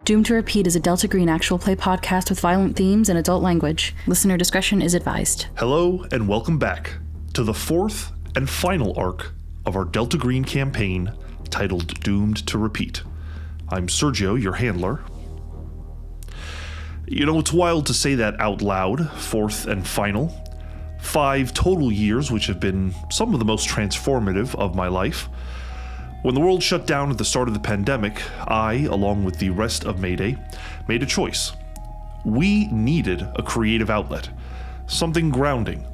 Doomed to Repeat is a Delta Green actual play podcast with violent themes and adult language. Listener discretion is advised. Hello and welcome back to the fourth and final arc of our Delta Green campaign titled Doomed to Repeat. I'm Sergio, your handler. You know, it's wild to say that out loud, fourth and final. 5 total years which have been some of the most transformative of my life. When the world shut down at the start of the pandemic, I, along with the rest of Mayday, made a choice. We needed a creative outlet, something grounding.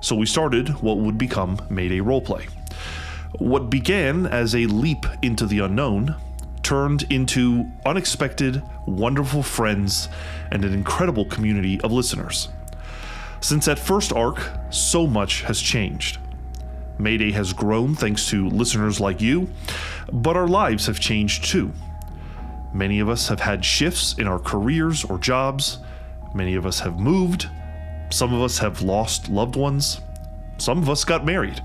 So we started what would become Mayday Roleplay. What began as a leap into the unknown turned into unexpected, wonderful friends and an incredible community of listeners. Since that first arc, so much has changed. Mayday has grown thanks to listeners like you, but our lives have changed too. Many of us have had shifts in our careers or jobs. Many of us have moved. Some of us have lost loved ones. Some of us got married.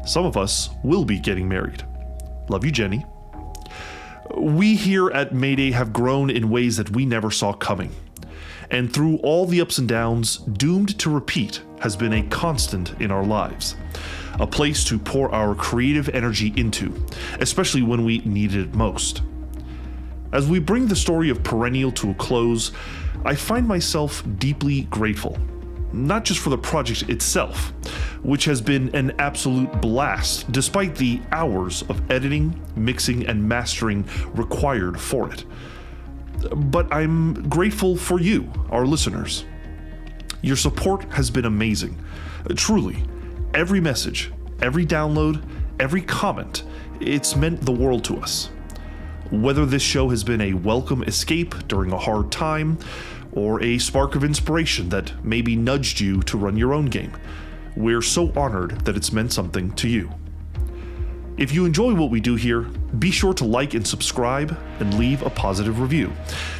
Some of us will be getting married. Love you, Jenny. We here at Mayday have grown in ways that we never saw coming. And through all the ups and downs, Doomed to Repeat has been a constant in our lives. A place to pour our creative energy into, especially when we needed it most. As we bring the story of Perennial to a close, I find myself deeply grateful. Not just for the project itself, which has been an absolute blast despite the hours of editing, mixing, and mastering required for it. But I'm grateful for you, our listeners. Your support has been amazing. Truly, every message, every download, every comment, it's meant the world to us. Whether this show has been a welcome escape during a hard time, or a spark of inspiration that maybe nudged you to run your own game, we're so honored that it's meant something to you. If you enjoy what we do here, be sure to like and subscribe and leave a positive review.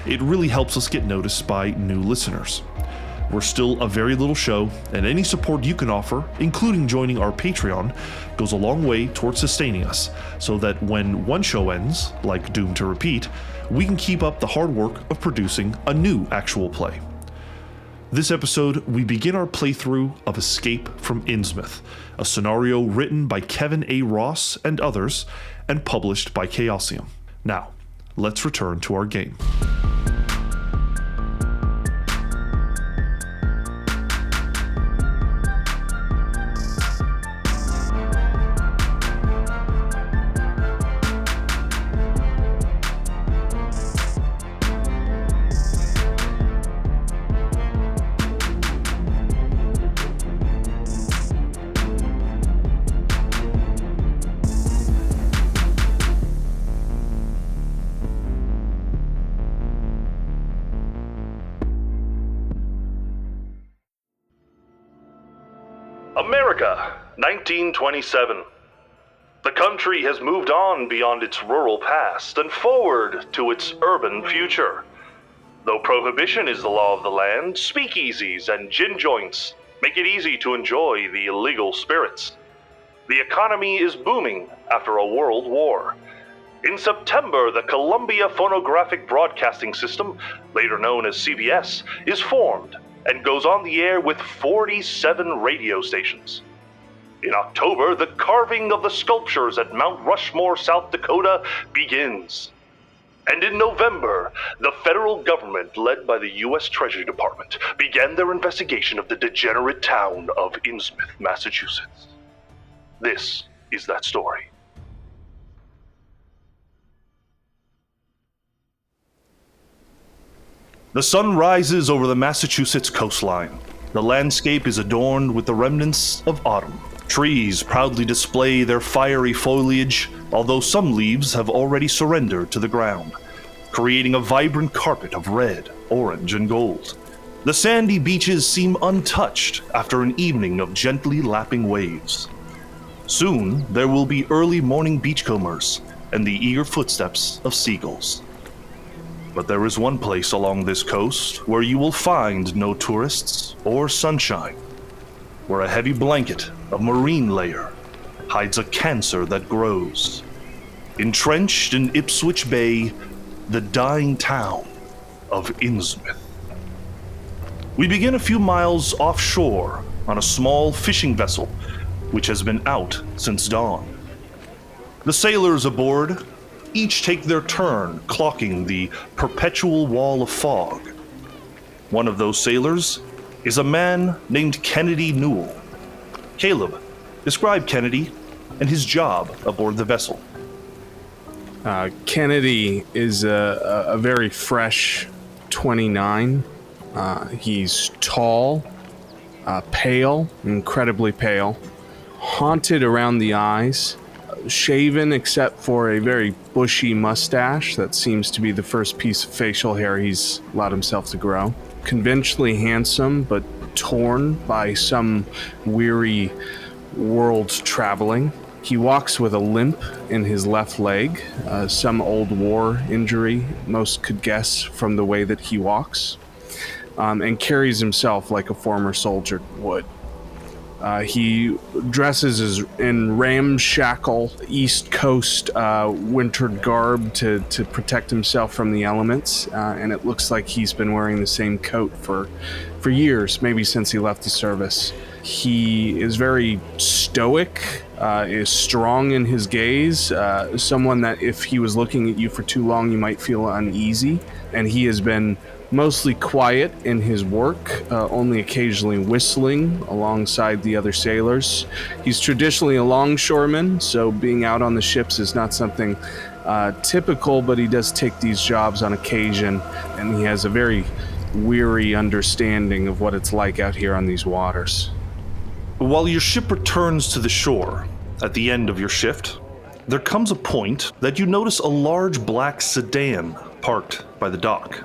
It really helps us get noticed by new listeners. We're still a very little show, and any support you can offer, including joining our Patreon, goes a long way towards sustaining us, so that when one show ends, like Doomed to Repeat, we can keep up the hard work of producing a new actual play. This episode, we begin our playthrough of Escape from Innsmouth, a scenario written by Kevin A. Ross and others, and published by Chaosium. Now, let's return to our game. America, 1927. The country has moved on beyond its rural past and forward to its urban future. Though prohibition is the law of the land, speakeasies and gin joints make it easy to enjoy the illegal spirits. The economy is booming after a world war. In September, the Columbia Phonographic Broadcasting System, later known as CBS, is formed and goes on the air with 47 radio stations. In October, the carving of the sculptures at Mount Rushmore, South Dakota begins. And in November, the federal government, led by the U.S. Treasury Department, began their investigation of the degenerate town of Innsmouth, Massachusetts. This is that story. The sun rises over the Massachusetts coastline. The landscape is adorned with the remnants of autumn. Trees proudly display their fiery foliage, although some leaves have already surrendered to the ground, creating a vibrant carpet of red, orange, and gold. The sandy beaches seem untouched after an evening of gently lapping waves. Soon, there will be early morning beachcombers and the eager footsteps of seagulls. But there is one place along this coast where you will find no tourists or sunshine, where a heavy blanket of marine layer hides a cancer that grows. Entrenched in Ipswich Bay, the dying town of Innsmouth. We begin a few miles offshore on a small fishing vessel, which has been out since dawn. The sailors aboard each take their turn clocking the perpetual wall of fog. One of those sailors is a man named Kennedy Newell. Caleb, describe Kennedy and his job aboard the vessel. Kennedy is a very fresh 29. He's tall, pale, incredibly pale, haunted around the eyes, shaven except for a very bushy mustache that seems to be the first piece of facial hair he's allowed himself to grow. Conventionally handsome, but torn by some weary world traveling. He walks with a limp in his left leg, some old war injury, most could guess from the way that he walks, and carries himself like a former soldier would. He dresses in ramshackle East Coast wintered garb to protect himself from the elements, and it looks like he's been wearing the same coat for years, maybe since he left the service. He is very stoic, is strong in his gaze, someone that if he was looking at you for too long, you might feel uneasy, and he has been mostly quiet in his work, only occasionally whistling alongside the other sailors. He's traditionally a longshoreman, so being out on the ships is not something typical, but he does take these jobs on occasion, and he has a very weary understanding of what it's like out here on these waters. While your ship returns to the shore, at the end of your shift, there comes a point that you notice a large black sedan parked by the dock.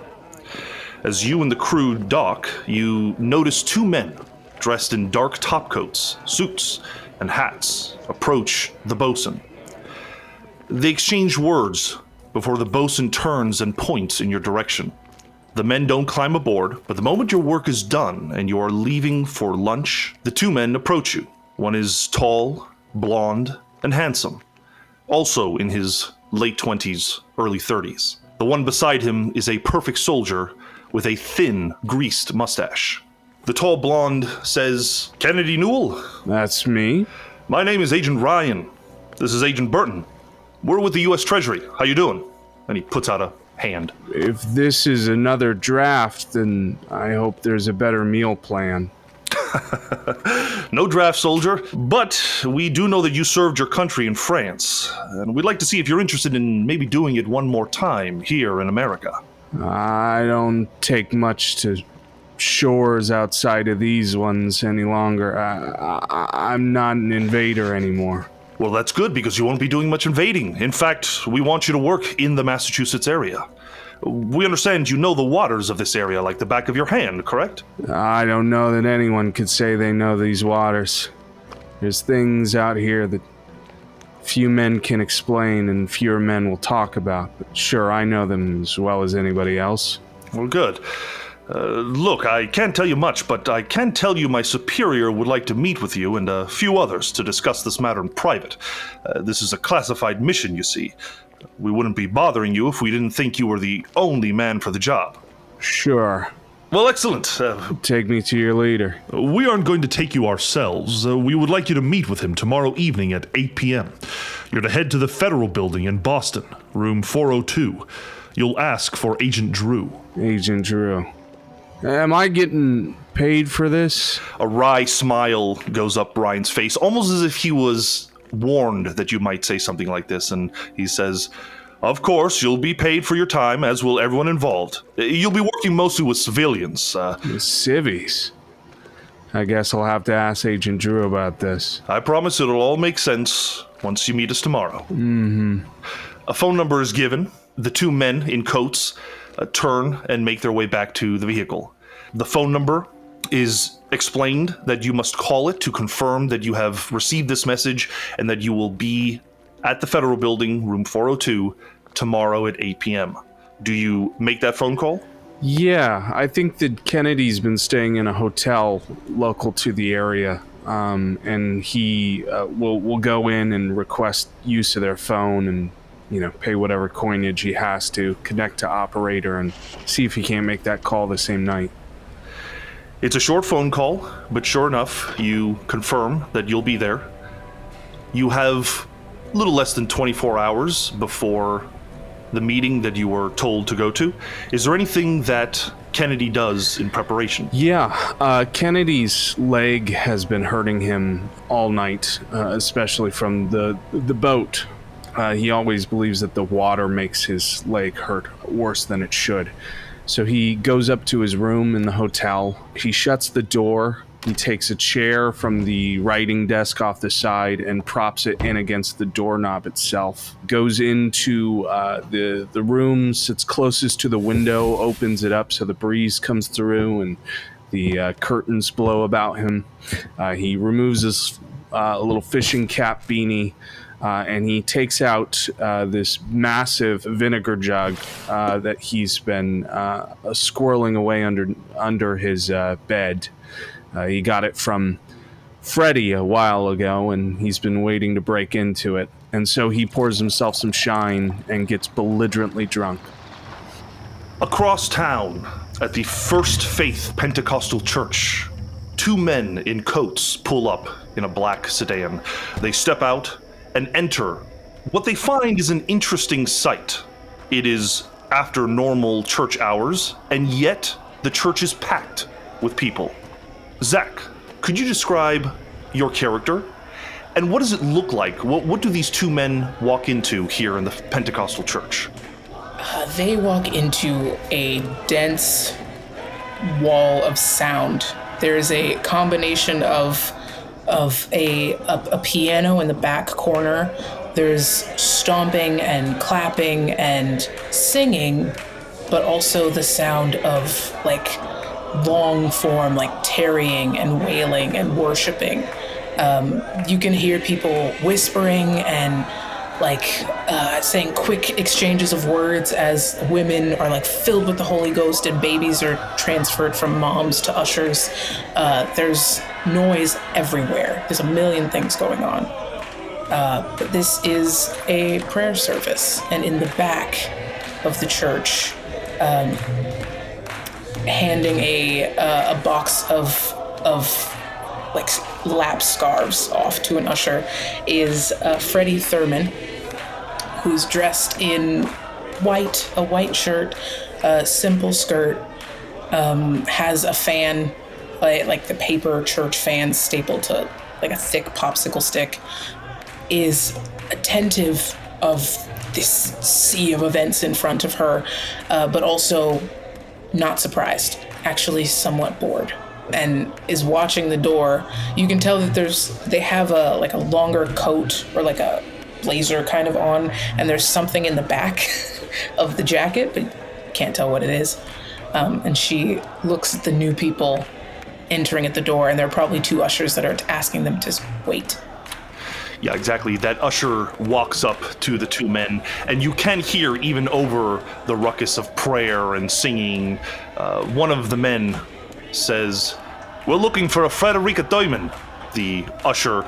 As you and the crew dock, you notice two men dressed in dark topcoats, suits, and hats approach the bosun. They exchange words before the bosun turns and points in your direction. The men don't climb aboard, but the moment your work is done and you are leaving for lunch, the two men approach you. One is tall, blonde, and handsome, also in his late 20s, early 30s. The one beside him is a perfect soldier with a thin, greased mustache. The tall blonde says, "Kennedy Newell?" That's me. "My name is Agent Ryan. This is Agent Burton. We're with the U.S. Treasury. How you doing?" And he puts out a hand. If this is another draft, then I hope there's a better meal plan. No draft, soldier, but we do know that you served your country in France, and we'd like to see if you're interested in maybe doing it one more time here in America. I don't take much to shores outside of these ones any longer. I'm not an invader anymore. Well, that's good, because you won't be doing much invading. In fact, we want you to work in the Massachusetts area. We understand you know the waters of this area like the back of your hand, correct? I don't know that anyone could say they know these waters. There's things out here that few men can explain and fewer men will talk about, but sure, I know them as well as anybody else. Well, good. Look, I can't tell you much, but I can tell you my superior would like to meet with you and a few others to discuss this matter in private. This is a classified mission, you see. We wouldn't be bothering you if we didn't think you were the only man for the job. Sure. Well, excellent. Take me to your leader. We aren't going to take you ourselves. We would like you to meet with him tomorrow evening at 8 p.m. You're to head to the Federal Building in Boston, room 402. You'll ask for Agent Drew. Agent Drew. Am I getting paid for this? A wry smile goes up Ryan's face, almost as if he was warned that you might say something like this, and he says, "Of course, you'll be paid for your time, as will everyone involved. You'll be working mostly with civilians." The civvies? I guess I'll have to ask Agent Drew about this. "I promise it'll all make sense once you meet us tomorrow." Mm-hmm. A phone number is given. The two men in coats turn and make their way back to the vehicle. The phone number is explained that you must call it to confirm that you have received this message and that you will be at the Federal Building, room 402, tomorrow at 8 p.m. Do you make that phone call? Yeah, I think that Kennedy's been staying in a hotel local to the area, and he will go in and request use of their phone and pay whatever coinage he has to, connect to operator, and see if he can't make that call the same night. It's a short phone call, but sure enough, you confirm that you'll be there. You have a little less than 24 hours before the meeting that you were told to go to. Is there anything that Kennedy does in preparation? Yeah, Kennedy's leg has been hurting him all night, especially from the boat. He always believes that the water makes his leg hurt worse than it should. So he goes up to his room in the hotel. He shuts the door. He takes a chair from the writing desk off the side and props it in against the doorknob itself. Goes into the room, sits closest to the window, opens it up so the breeze comes through and the curtains blow about him. He removes his little fishing cap beanie, and he takes out this massive vinegar jug that he's been squirreling away under his bed. He got it from Freddie a while ago, and he's been waiting to break into it. And so he pours himself some shine and gets belligerently drunk. Across town, at the First Faith Pentecostal Church, two men in coats pull up in a black sedan. They step out and enter. What they find is an interesting sight. It is after normal church hours, and yet the church is packed with people. Zach, could you describe your character? And what does it look like? What do these two men walk into here in the Pentecostal church? They walk into a dense wall of sound. There's a combination of a piano in the back corner. There's stomping and clapping and singing, but also the sound of long form, tarrying and wailing and worshiping. You can hear people whispering and saying quick exchanges of words as women are filled with the Holy Ghost and babies are transferred from moms to ushers. There's noise everywhere. There's a million things going on. But this is a prayer service, and in the back of the church, handing a box of lap scarves off to an usher is Freddie Thurman, who's dressed in a white shirt, simple skirt, has a fan, like the paper church fan stapled to a thick popsicle stick, is attentive of this sea of events in front of her, but also not surprised, actually somewhat bored, and is watching the door. You can tell that they have a longer coat or a blazer kind of on, and there's something in the back of the jacket, but you can't tell what it is. And she looks at the new people entering at the door, and there are probably two ushers that are asking them to wait. Yeah, exactly. That usher walks up to the two men, and you can hear, even over the ruckus of prayer and singing, one of the men says, "We're looking for a Frederica Diamond." The usher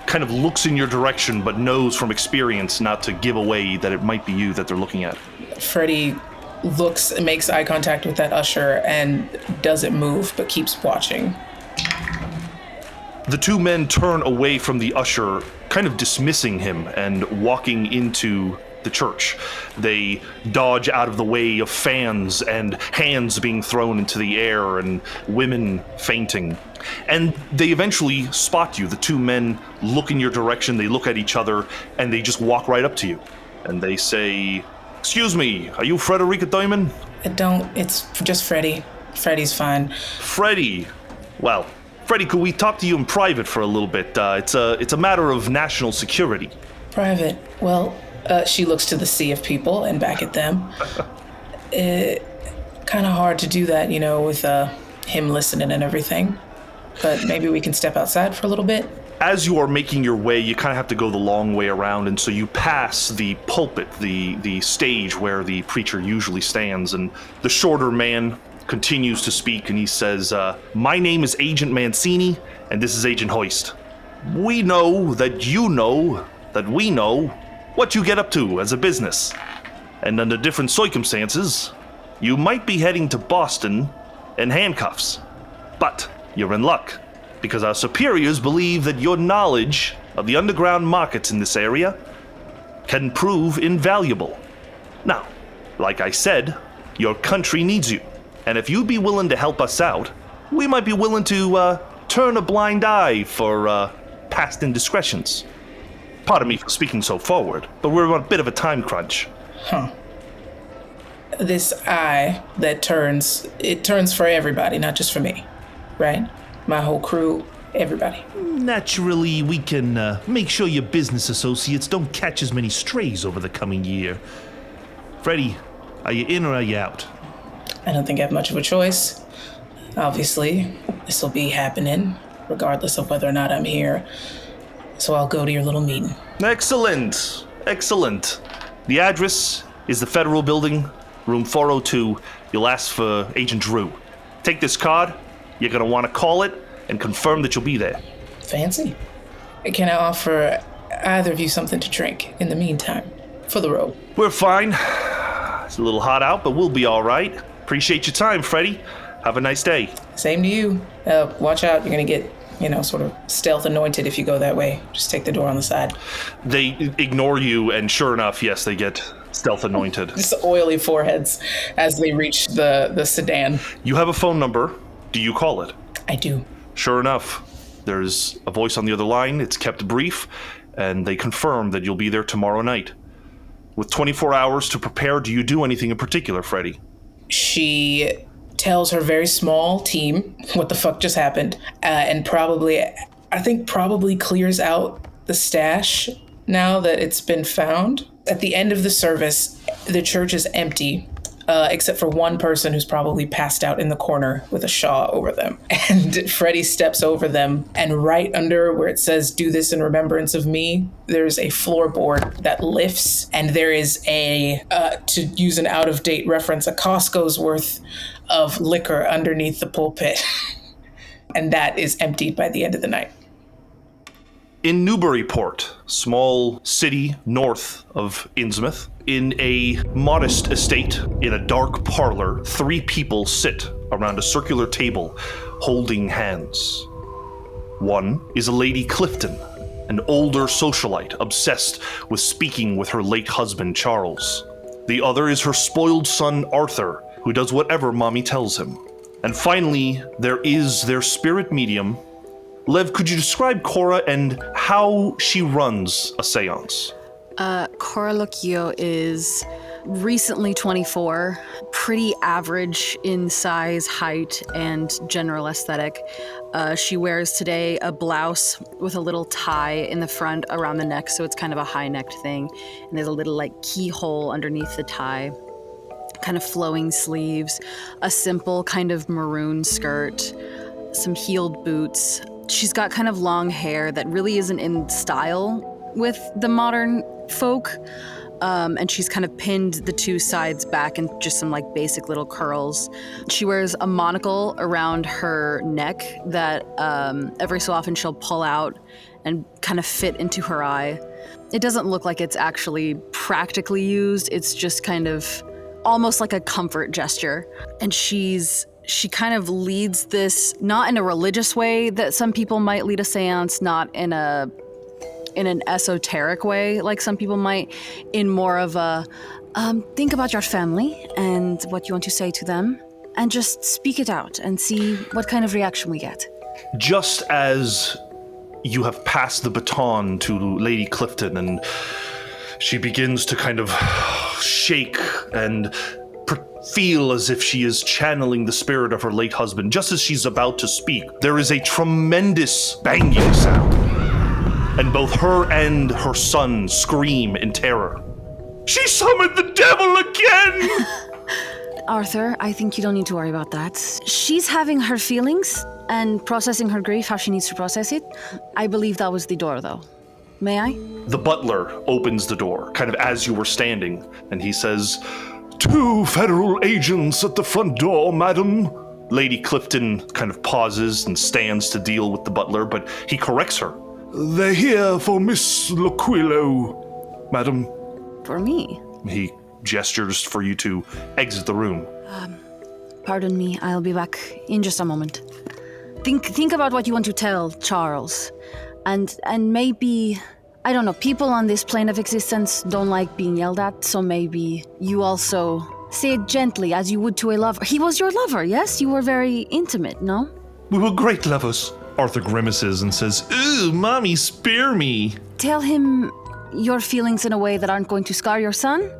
kind of looks in your direction, but knows from experience not to give away that it might be you that they're looking at. Freddie looks and makes eye contact with that usher and doesn't move, but keeps watching. The two men turn away from the usher, kind of dismissing him and walking into the church. They dodge out of the way of fans and hands being thrown into the air and women fainting. And they eventually spot you. The two men look in your direction, they look at each other, and they just walk right up to you. And they say, "Excuse me, are you Frederica Diamond?" It's just Freddie. Freddie's fine. Freddie. Well, Freddie, could we talk to you in private for a little bit? It's a matter of national security. Private? Well, she looks to the sea of people and back at them. Kind of hard to do that, with him listening and everything. But maybe we can step outside for a little bit. As you are making your way, you kind of have to go the long way around, and so you pass the pulpit, the stage where the preacher usually stands, and the shorter man continues to speak, and he says, "My name is Agent Mancini, and this is Agent Hoist. We know that you know that we know what you get up to as a business. And under different circumstances, you might be heading to Boston in handcuffs. But you're in luck, because our superiors believe that your knowledge of the underground markets in this area can prove invaluable. Now, like I said, your country needs you. And if you'd be willing to help us out, we might be willing to turn a blind eye for past indiscretions. Pardon me for speaking so forward, but we're on a bit of a time crunch. Huh. This eye that turns for everybody, not just for me, right? My whole crew, everybody. Naturally, we can make sure your business associates don't catch as many strays over the coming year. Freddy, are you in or are you out? I don't think I have much of a choice. Obviously, this will be happening, regardless of whether or not I'm here. So I'll go to your little meeting. Excellent. Excellent. The address is the Federal Building, room 402. You'll ask for Agent Drew. Take this card. You're going to want to call it and confirm that you'll be there. Fancy. Can I offer either of you something to drink in the meantime for the road? We're fine. It's a little hot out, but we'll be all right. Appreciate your time, Freddy. Have a nice day. Same to you. Watch out. You're going to get, sort of stealth anointed if you go that way. Just take the door on the side. They ignore you, and sure enough, yes, they get stealth anointed. Just oily foreheads as they reach the sedan. You have a phone number. Do you call it? I do. Sure enough, there's a voice on the other line. It's kept brief, and they confirm that you'll be there tomorrow night. With 24 hours to prepare, do you do anything in particular, Freddy? She tells her very small team what the fuck just happened, and probably clears out the stash now that it's been found. At the end of the service, the church is empty, except for one person who's probably passed out in the corner with a shawl over them. And Freddy steps over them, and right under where it says, "Do this in remembrance of me," there's a floorboard that lifts, and there is to use an out-of-date reference, a Costco's worth of liquor underneath the pulpit. And that is emptied by the end of the night. In Newburyport, small city north of Innsmouth, in a modest estate, in a dark parlor, 3 people sit around a circular table, holding hands. One is a Lady Clifton, an older socialite obsessed with speaking with her late husband, Charles. The other is her spoiled son, Arthur, who does whatever mommy tells him. And finally, there is their spirit medium. Lev, could you describe Cora and how she runs a seance? Cora Locchio is recently 24, pretty average in size, height, and general aesthetic. She wears today a blouse with a little tie in the front around the neck, so it's kind of a high-necked thing. And there's a little keyhole underneath the tie, kind of flowing sleeves, a simple kind of maroon skirt, some heeled boots. She's got kind of long hair that really isn't in style with the modern folk. And she's kind of pinned the 2 sides back in just some basic little curls. She wears a monocle around her neck that every so often she'll pull out and kind of fit into her eye. It doesn't look like it's actually practically used. It's just kind of almost like a comfort gesture. And she kind of leads this, not in a religious way that some people might lead a seance, not in an esoteric way like some people might, in more of a think about your family and what you want to say to them, and just speak it out and see what kind of reaction we get. Just as you have passed the baton to Lady Clifton, and she begins to kind of shake and feel as if she is channeling the spirit of her late husband. Just as she's about to speak, there is a tremendous banging sound, and both her and her son scream in terror. She summoned the devil again! Arthur, I think you don't need to worry about that. She's having her feelings and processing her grief how she needs to process it. I believe that was the door, though. May I? The butler opens the door, kind of as you were standing, and he says, "2 federal agents at the front door, madam." Lady Clifton kind of pauses and stands to deal with the butler, but he corrects her. "They're here for Miss Loquillo." Madam, For me? he gestures for you to exit the room. Pardon me, I'll be back in just a moment. Think about what you want to tell Charles. And maybe, I don't know, people on this plane of existence don't like being yelled at, so maybe you also say it gently as you would to a lover. He was your lover, yes? You were very intimate, no? We were great lovers. Arthur grimaces and says, "Ooh, Mommy, spare me." Tell him your feelings in a way that aren't going to scar your son,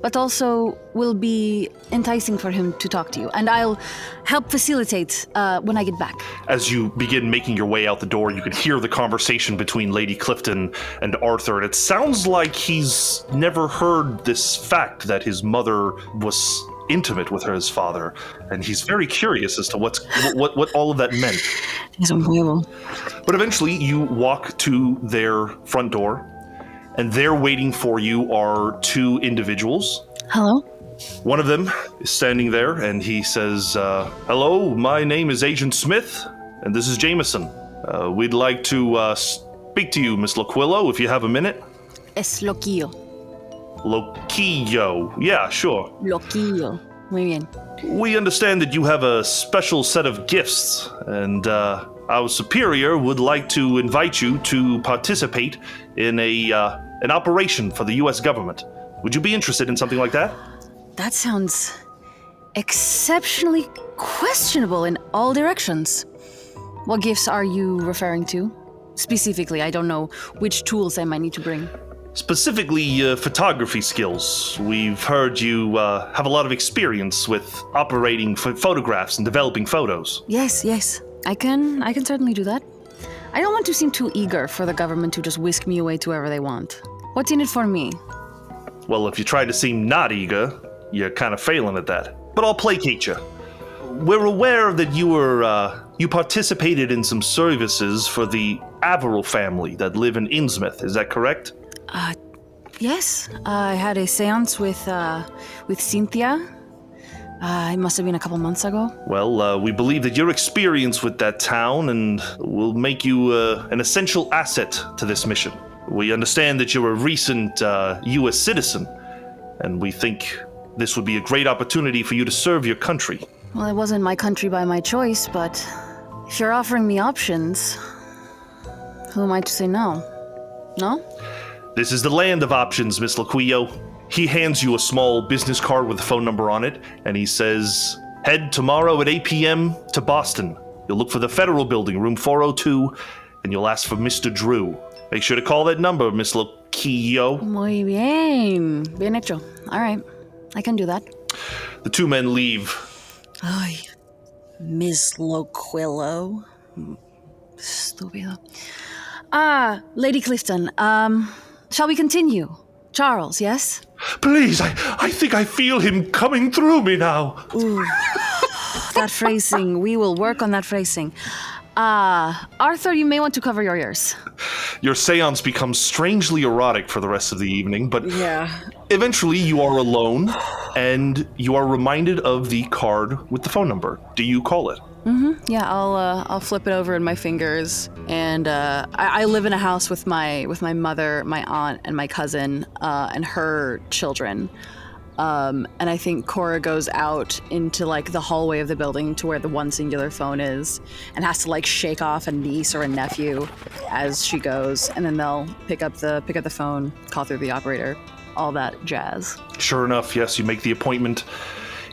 but also will be enticing for him to talk to you. And I'll help facilitate when I get back. As you begin making your way out the door, you can hear the conversation between Lady Clifton and Arthur, and it sounds like he's never heard this fact that his mother was intimate with his father, and he's very curious as to what all of that meant. Es un huevo. But eventually, you walk to their front door, and there waiting for you are two individuals. Hello? One of them is standing there, and he says, "Hello, my name is Agent Smith, and this is Jameson. We'd like to speak to you, Miss Loquillo, if you have a minute." Es loquillo. Loquillo. Yeah, sure. Loquillo. Muy bien. We understand that you have a special set of gifts, and our superior would like to invite you to participate in an operation for the U.S. government. Would you be interested in something like that? That sounds exceptionally questionable in all directions. What gifts are you referring to? Specifically, I don't know which tools I might need to bring. Specifically, photography skills. We've heard you have a lot of experience with operating photographs and developing photos. Yes. I can certainly do that. I don't want to seem too eager for the government to just whisk me away to wherever they want. What's in it for me? Well, if you try to seem not eager, you're kind of failing at that. But I'll placate you. We're aware that you participated in some services for the Averill family that live in Innsmouth. Is that correct? Yes. I had a seance with Cynthia. It must have been a couple months ago. Well, we believe that your experience with that town and will make you an essential asset to this mission. We understand that you're a recent U.S. citizen, and we think this would be a great opportunity for you to serve your country. Well, it wasn't my country by my choice, but if you're offering me options, who am I to say no? No? This is the land of options, Miss Loquillo. He hands you a small business card with a phone number on it, and he says, "Head tomorrow at 8 p.m. to Boston. You'll look for the Federal Building, room 402, and you'll ask for Mr. Drew. Make sure to call that number, Miss Loquillo." Muy bien. Bien hecho. All right. I can do that. The two men leave. Ay, Miss Loquillo. Stupido. Lady Clifton, shall we continue? Charles, yes? Please, I think I feel him coming through me now. Ooh. That phrasing. We will work on that phrasing. Arthur, you may want to cover your ears. Your seance becomes strangely erotic for the rest of the evening, but Yeah. eventually you are alone, and you are reminded of the card with the phone number. Do you call it? Yeah, I'll flip it over in my fingers, and I live in a house with my mother, my aunt, and my cousin, and her children. And I think Cora goes out into like the hallway of the building to where the one singular phone is, and has to like shake off a niece or a nephew as she goes, and then they'll pick up the phone, call through the operator, all that jazz. Sure enough, yes, you make the appointment.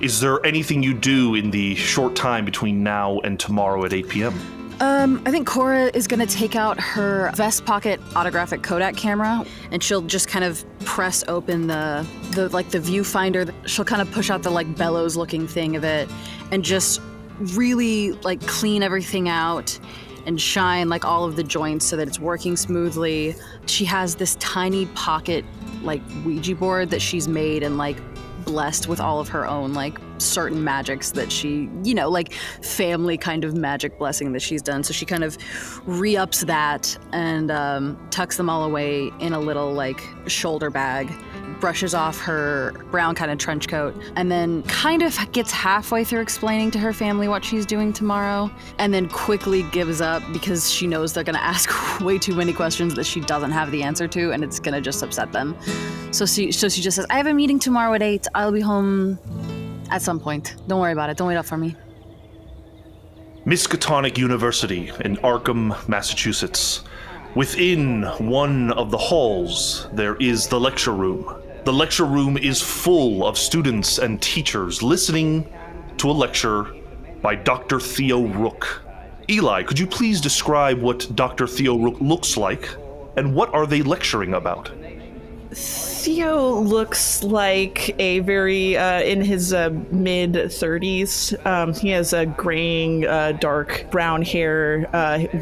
Is there anything you do in the short time between now and tomorrow at 8 p.m.? I think Cora is gonna take out her vest pocket autographic Kodak camera, and she'll just kind of press open the viewfinder. She'll kind of push out the like bellows looking thing of it, and just really like clean everything out and shine like all of the joints so that it's working smoothly. She has this tiny pocket like Ouija board that she's made and like blessed with all of her own like certain magics that she, like family kind of magic blessing that she's done. So she kind of re-ups that and tucks them all away in a little like shoulder bag, brushes off her brown kind of trench coat, and then kind of gets halfway through explaining to her family what she's doing tomorrow, and then quickly gives up because she knows they're gonna ask way too many questions that she doesn't have the answer to, and it's gonna just upset them. So she just says, I have a meeting tomorrow at 8. I'll be home at some point. Don't worry about it. Don't wait up for me. Miskatonic University in Arkham, Massachusetts. Within one of the halls, there is the lecture room. The lecture room is full of students and teachers listening to a lecture by Dr. Theo Rook. Eli, could you please describe what Dr. Theo Rook looks like, and what are they lecturing about? Theo looks like a very, in his mid-30s. He has a graying, dark brown hair,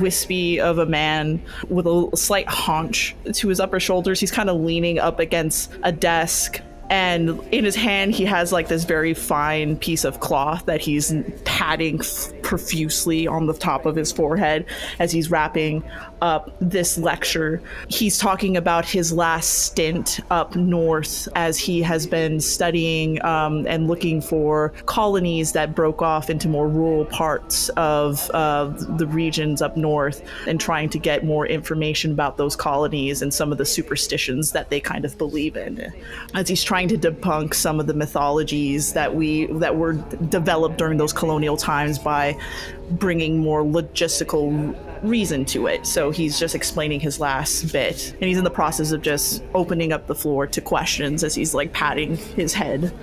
wispy of a man with a slight haunch to his upper shoulders. He's kind of leaning up against a desk. And in his hand, he has like this very fine piece of cloth that he's patting profusely on the top of his forehead as he's wrapping up this lecture. He's talking about his last stint up north as he has been studying and looking for colonies that broke off into more rural parts of the regions up north, and trying to get more information about those colonies and some of the superstitions that they kind of believe in. As he's trying to debunk some of the mythologies that were developed during those colonial times by bringing more logistical reason to it. So he's just explaining his last bit, and he's in the process of just opening up the floor to questions as he's like patting his head.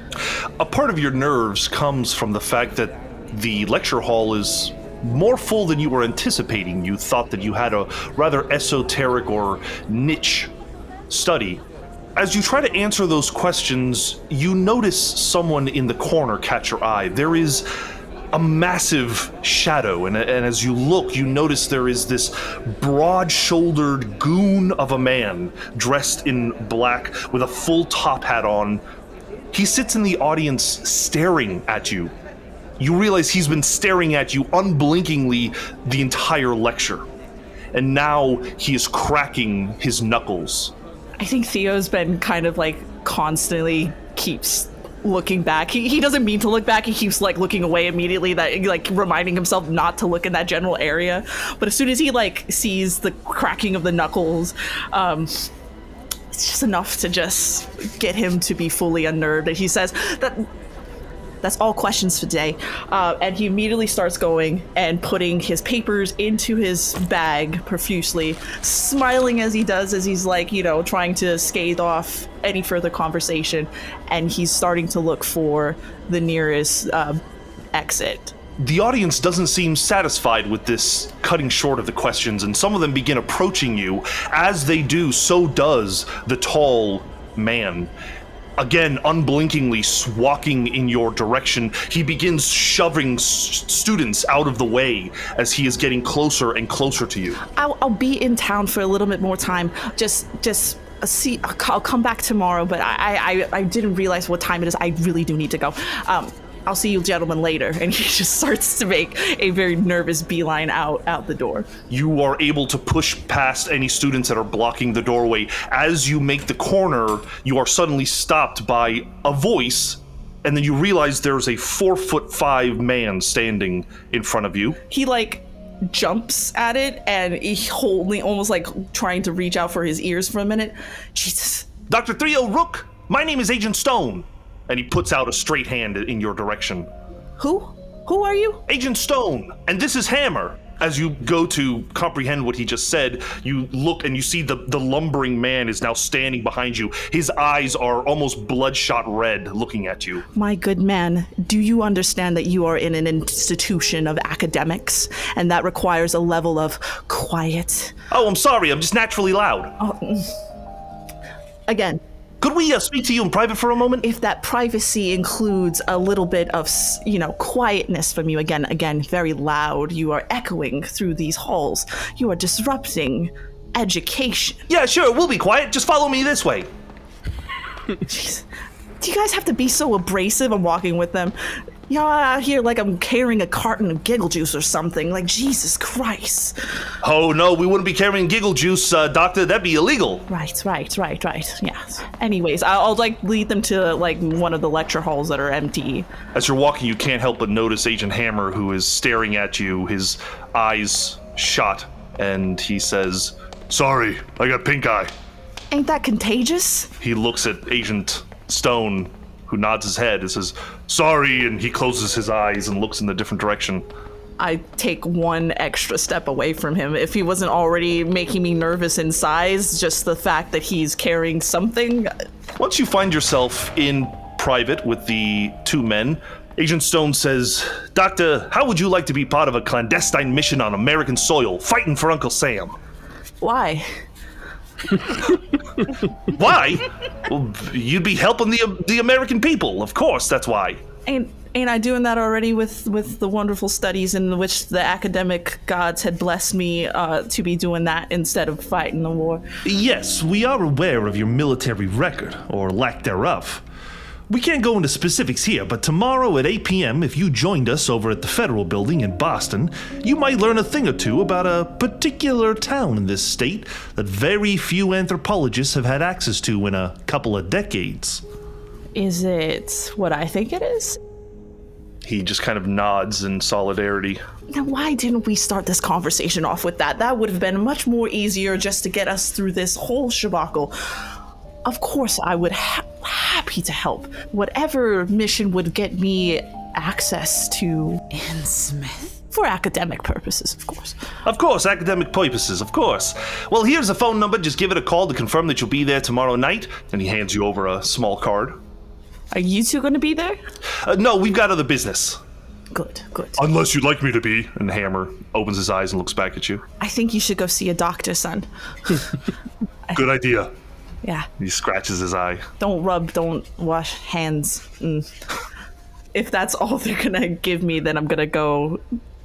A part of your nerves comes from the fact that the lecture hall is more full than you were anticipating. You thought that you had a rather esoteric or niche study. As you try to answer those questions, you notice someone in the corner catch your eye. There is a massive shadow, and as you look, you notice there is this broad-shouldered goon of a man dressed in black with a full top hat on. He sits in the audience staring at you. You realize he's been staring at you unblinkingly the entire lecture, and now he is cracking his knuckles. I think Theo's been kind of like constantly keeps looking back. He doesn't mean to look back. He keeps like looking away immediately, that like reminding himself not to look in that general area. But as soon as he like sees the cracking of the knuckles, it's just enough to just get him to be fully unnerved. And he says that's all questions for today. And he immediately starts going and putting his papers into his bag profusely, smiling as he does, as he's like, trying to scathe off any further conversation. And he's starting to look for the nearest exit. The audience doesn't seem satisfied with this cutting short of the questions, and some of them begin approaching you. As they do, so does the tall man. Again, unblinkingly walking in your direction, he begins shoving students out of the way as he is getting closer and closer to you. I'll be in town for a little bit more time. Just see. I'll come back tomorrow, but I didn't realize what time it is. I really do need to go. I'll see you gentlemen later. And he just starts to make a very nervous beeline out the door. You are able to push past any students that are blocking the doorway. As you make the corner, you are suddenly stopped by a voice, and then you realize there's a 4'5" man standing in front of you. He like jumps at it, and he almost like trying to reach out for his ears for a minute. Jesus. Dr. Theo Rook, my name is Agent Stone. And he puts out a straight hand in your direction. Who? Who are you? Agent Stone, and this is Hammer. As you go to comprehend what he just said, you look and you see the lumbering man is now standing behind you. His eyes are almost bloodshot red looking at you. My good man, do you understand that you are in an institution of academics, and that requires a level of quiet? Oh, I'm sorry, I'm just naturally loud. Again. Could we speak to you in private for a moment? If that privacy includes a little bit of, quietness from you, again, very loud, you are echoing through these halls. You are disrupting education. Yeah, sure, we'll be quiet. Just follow me this way. Jeez. Do you guys have to be so abrasive? I'm walking with them. Y'all out here like I'm carrying a carton of giggle juice or something. Like, Jesus Christ. Oh, no, we wouldn't be carrying giggle juice, Doctor. That'd be illegal. Right. Yeah. Anyways, I'll like lead them to like one of the lecture halls that are empty. As you're walking, you can't help but notice Agent Hammer, who is staring at you, his eyes shot, and he says, "Sorry, I got pink eye." Ain't that contagious? He looks at Agent Stone, who nods his head and says, "Sorry," and he closes his eyes and looks in a different direction. I take one extra step away from him. If he wasn't already making me nervous in size, just the fact that he's carrying something. Once you find yourself in private with the two men, Agent Stone says, "Doctor, how would you like to be part of a clandestine mission on American soil, fighting for Uncle Sam?" Why? Why? Well, you'd be helping the American people, of course, that's why. Ain't I doing that already with the wonderful studies in which the academic gods had blessed me to be doing that instead of fighting the war? Yes, we are aware of your military record, or lack thereof. We can't go into specifics here, but tomorrow at 8 p.m., if you joined us over at the Federal Building in Boston, you might learn a thing or two about a particular town in this state that very few anthropologists have had access to in a couple of decades. Is it what I think it is? He just kind of nods in solidarity. Now, why didn't we start this conversation off with that? That would have been much more easier just to get us through this whole shabacle. Of course, I would happy to help. Whatever mission would get me access to Innsmouth. For academic purposes, of course. Of course, academic purposes, of course. Well, here's a phone number. Just give it a call to confirm that you'll be there tomorrow night. And he hands you over a small card. Are you two going to be there? No, we've got other business. Good. Unless you'd like me to be. And Hammer opens his eyes and looks back at you. I think you should go see a doctor, son. Good idea. Yeah. He scratches his eye. Don't wash hands. If that's all they're gonna give me, then I'm gonna go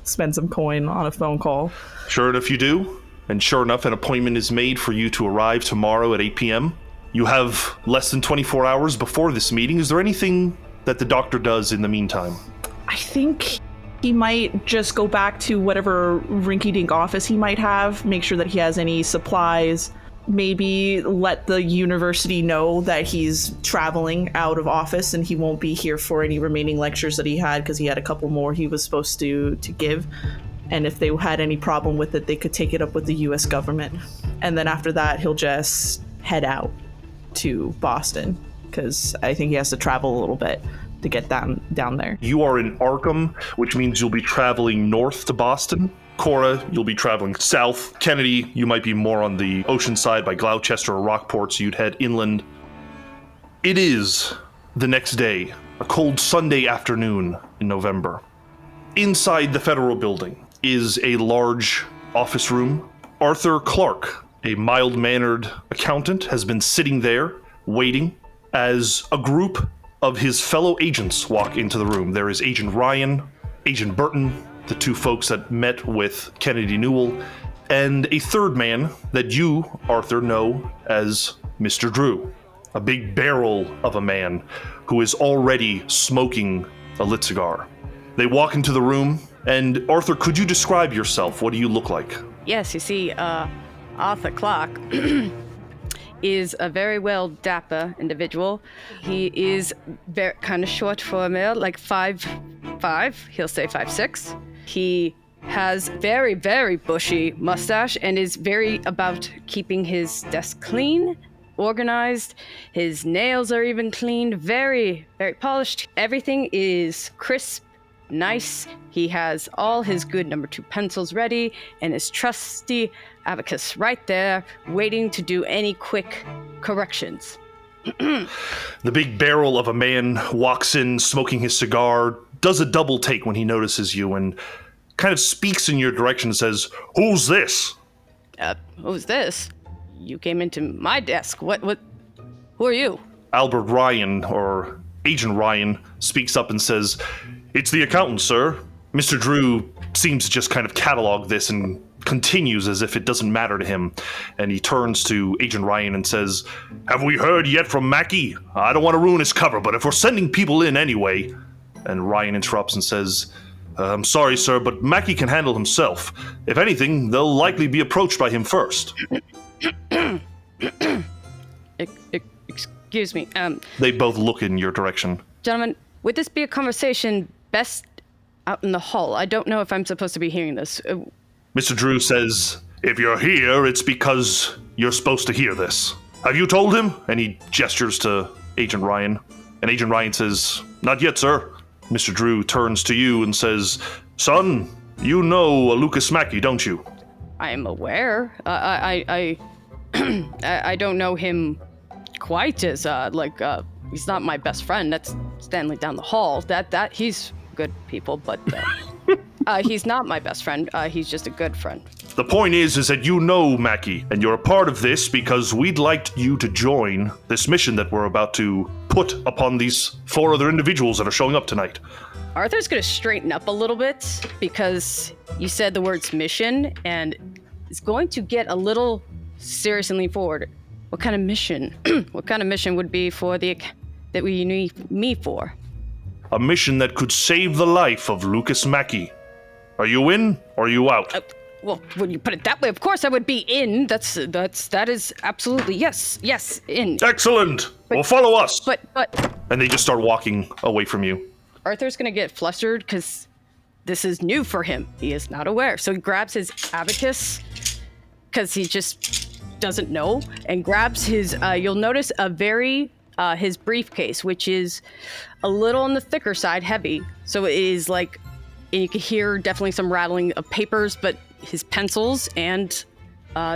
spend some coin on a phone call. Sure enough, you do. And sure enough, an appointment is made for you to arrive tomorrow at 8 p.m. You have less than 24 hours before this meeting. Is there anything that the doctor does in the meantime? I think he might just go back to whatever rinky-dink office he might have, make sure that he has any supplies, maybe let the university know that he's traveling out of office and he won't be here for any remaining lectures that he had, because he had a couple more he was supposed to give. And if they had any problem with it, they could take it up with the US government. And then after that, he'll just head out to Boston, because I think he has to travel a little bit to get down there. You are in Arkham, which means you'll be traveling north to Boston. Cora, you'll be traveling south. Kennedy, you might be more on the ocean side by Gloucester or Rockport, so you'd head inland. It is the next day, a cold Sunday afternoon in November. Inside the Federal Building is a large office room. Arthur Clark, a mild-mannered accountant, has been sitting there, waiting, as a group of his fellow agents walk into the room. There is Agent Ryan, Agent Burton, the two folks that met with Kennedy Newell, and a third man that you, Arthur, know as Mr. Drew, a big barrel of a man who is already smoking a lit cigar. They walk into the room, and Arthur, could you describe yourself? What do you look like? Yes, you see, Arthur Clark is a very well dapper individual. He is very kind of short for a male, like 5'5", he'll say 5'6". He has very, very bushy mustache and is very about keeping his desk clean, organized. His nails are even cleaned, very, very polished. Everything is crisp, nice. He has all his good number 2 pencils ready and his trusty abacus right there, waiting to do any quick corrections. The big barrel of a man walks in, smoking his cigar, does a double take when he notices you, and kind of speaks in your direction and says, "Who's this?" Who's this? You came into my desk. What? Who are you? Albert Ryan, or Agent Ryan, speaks up and says, "It's the accountant, sir." Mr. Drew seems to just kind of catalog this and continues as if it doesn't matter to him. And he turns to Agent Ryan and says, "Have we heard yet from Mackie? I don't want to ruin his cover, but if we're sending people in anyway..." And Ryan interrupts and says, I'm sorry, sir, but Mackie can handle himself. If anything, they'll likely be approached by him first. Excuse me. They both look in your direction. Gentlemen, would this be a conversation best out in the hall? I don't know if I'm supposed to be hearing this. Mr. Drew says, if you're here, it's because you're supposed to hear this. Have you told him? And he gestures to Agent Ryan. And Agent Ryan says, not yet, sir. Mr. Drew turns to you and says, son, you know Lucas Mackey, don't you? I am aware. I don't know him quite as, he's not my best friend. That's Stanley down the hall. That he's good people, but he's not my best friend. He's just a good friend. The point is that you know Mackie, and you're a part of this because we'd like you to join this mission that we're about to put upon these 4 other individuals that are showing up tonight. Arthur's gonna straighten up a little bit because you said the words mission, and is going to get a little serious and lean forward. What kind of mission? What kind of mission would be for that we need me for? A mission that could save the life of Lucas Mackey. Are you in or are you out? Well, when you put it that way, of course I would be in. That is absolutely yes, in. Excellent. Well, follow us. But. And they just start walking away from you. Arthur's gonna get flustered because this is new for him. He is not aware. So he grabs his abacus because he just doesn't know, and grabs his. You'll notice his briefcase, which is a little on the thicker side, heavy. So it is like, and you can hear definitely some rattling of papers, but his pencils and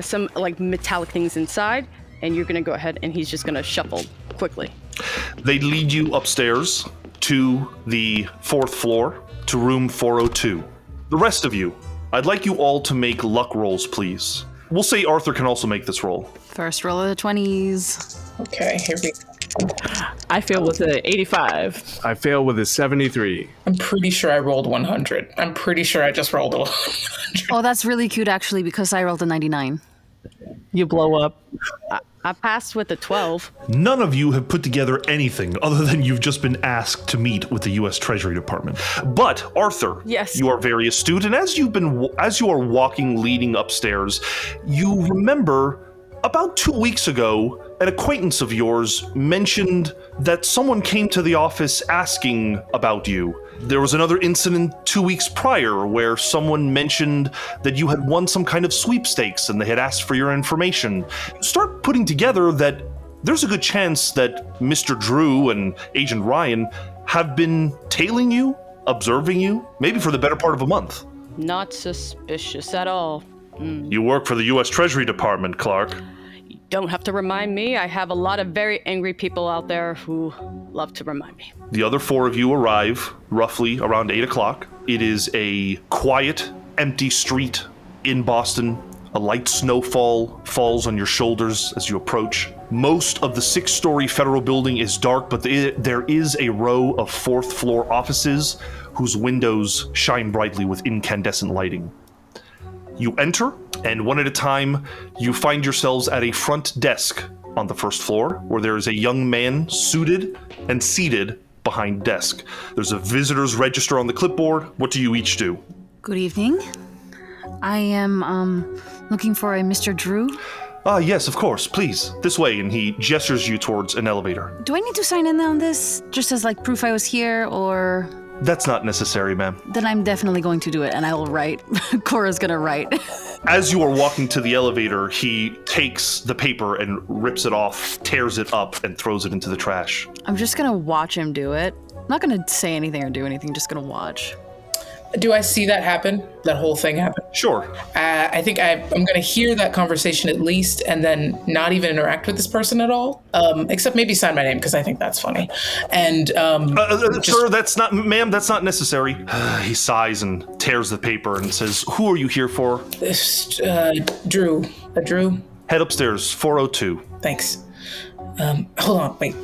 some like metallic things inside. And you're gonna go ahead, and he's just gonna shuffle quickly. They lead you upstairs to the 4th floor, to room 402. The rest of you, I'd like you all to make luck rolls, please. We'll say Arthur can also make this roll. First roll of the 20s. Okay, here we go. I fail with an 85. I fail with a 73. I'm pretty sure I rolled 100. I'm pretty sure I just rolled a 100. Oh, that's really cute, actually, because I rolled a 99. You blow up. I passed with a 12. None of you have put together anything other than you've just been asked to meet with the U.S. Treasury Department. But Arthur, Yes. you are very astute, and as you are walking, leading upstairs, you remember about 2 weeks ago, an acquaintance of yours mentioned that someone came to the office asking about you. There was another incident 2 weeks prior where someone mentioned that you had won some kind of sweepstakes and they had asked for your information. Start putting together that there's a good chance that Mr. Drew and Agent Ryan have been tailing you, observing you, maybe for the better part of a month. Not suspicious at all. You work for the U.S. Treasury Department, Clark. Don't have to remind me. I have a lot of very angry people out there who love to remind me. The other 4 of you arrive roughly around 8 o'clock. It is a quiet, empty street in Boston. A light snowfall falls on your shoulders as you approach. Most of the 6-story federal building is dark, but there is a row of 4th floor offices whose windows shine brightly with incandescent lighting. You enter, and one at a time, you find yourselves at a front desk on the 1st floor, where there is a young man suited and seated behind desk. There's a visitor's register on the clipboard. What do you each do? Good evening. I am looking for a Mr. Drew. Yes, of course, please. This way, and he gestures you towards an elevator. Do I need to sign in on this, just as like proof I was here, or...? That's not necessary, ma'am. Then I'm definitely going to do it, and I will write. Cora's gonna write. As you are walking to the elevator, he takes the paper and rips it off, tears it up, and throws it into the trash. I'm just gonna watch him do it. I'm not gonna say anything or do anything, just gonna watch. Do I see that happen? That whole thing happen? Sure. I think I'm going to hear that conversation at least, and then not even interact with this person at all, except maybe sign my name because I think that's funny. And sir, that's not, ma'am, that's not necessary. He sighs and tears the paper and says, "Who are you here for?" Drew. Drew. Head upstairs, 402. Thanks. Hold on, wait.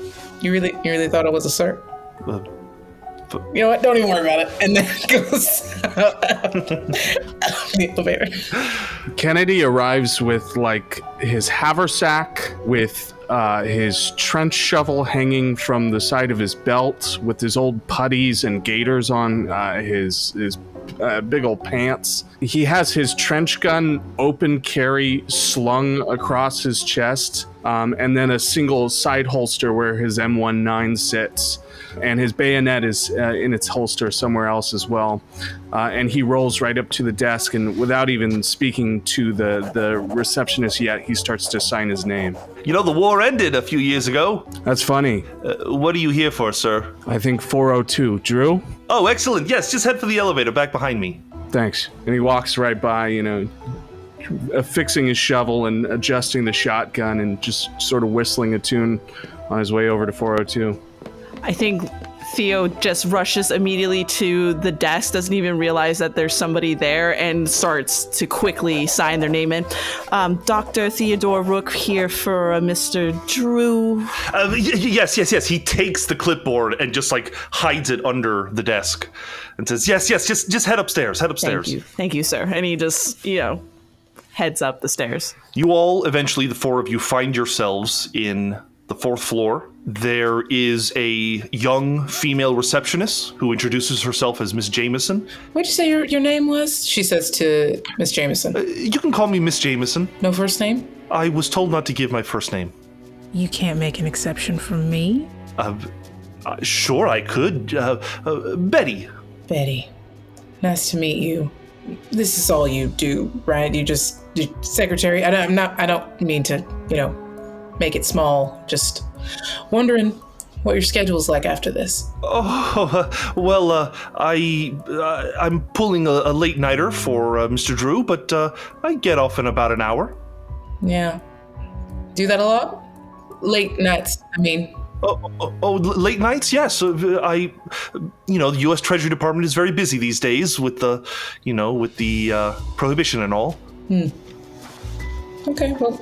You really thought I was a sir? You know what? Don't even worry about it. And then goes out the elevator. Kennedy arrives with like his haversack with his trench shovel hanging from the side of his belt with his old putties and gaiters on his big old pants. He has his trench gun open carry slung across his chest, and then a single side holster where his M19 sits. And his bayonet is in its holster somewhere else as well. And he rolls right up to the desk, and without even speaking to the receptionist yet, he starts to sign his name. You know, the war ended a few years ago. That's funny. What are you here for, sir? I think 402. Drew? Oh, excellent. Yes, just head for the elevator back behind me. Thanks. And he walks right by, affixing his shovel and adjusting the shotgun and just sort of whistling a tune on his way over to 402. I think Theo just rushes immediately to the desk, doesn't even realize that there's somebody there, and starts to quickly sign their name in. Dr. Theodore Rook here for Mr. Drew. Yes. He takes the clipboard and just hides it under the desk and says, yes, just head upstairs. Thank you, sir. And he just, heads up the stairs. You all, eventually, the four of you, find yourselves in the 4th floor. There is a young female receptionist who introduces herself as Miss Jameson. What'd you say your name was? She says to Miss Jameson. You can call me Miss Jameson. No first name? I was told not to give my first name. You can't make an exception for me? Sure, I could. Betty. Betty. Nice to meet you. This is all you do, right? You secretary? I don't mean to, make it small. Just wondering what your schedule's like after this. I'm pulling a late nighter for Mr. Drew, but I get off in about an hour. Yeah. Do that a lot? Late nights, I mean. Late nights? Yes. The U.S. Treasury Department is very busy these days with the prohibition and all. Okay, well,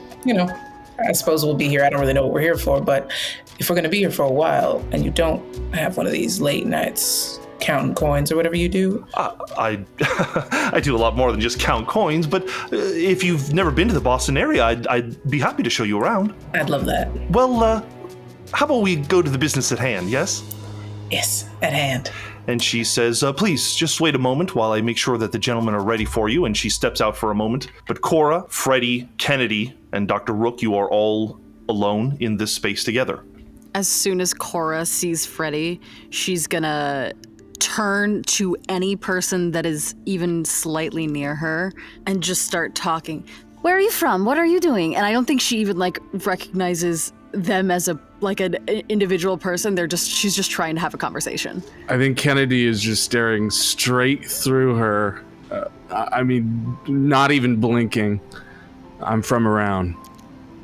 I suppose we'll be here. I don't really know what we're here for, but if we're going to be here for a while and you don't have one of these late nights counting coins or whatever you do. I do a lot more than just count coins, but if you've never been to the Boston area, I'd be happy to show you around. I'd love that. Well, how about we go to the business at hand, yes? Yes, at hand. And she says, please, just wait a moment while I make sure that the gentlemen are ready for you. And she steps out for a moment. But Cora, Freddie, Kennedy, and Dr. Rook, you are all alone in this space together. As soon as Cora sees Freddie, she's gonna turn to any person that is even slightly near her and just start talking. Where are you from? What are you doing? And I don't think she even recognizes them as an individual person. She's just trying to have a conversation. I think Kennedy is just staring straight through her. Not even blinking. I'm from around.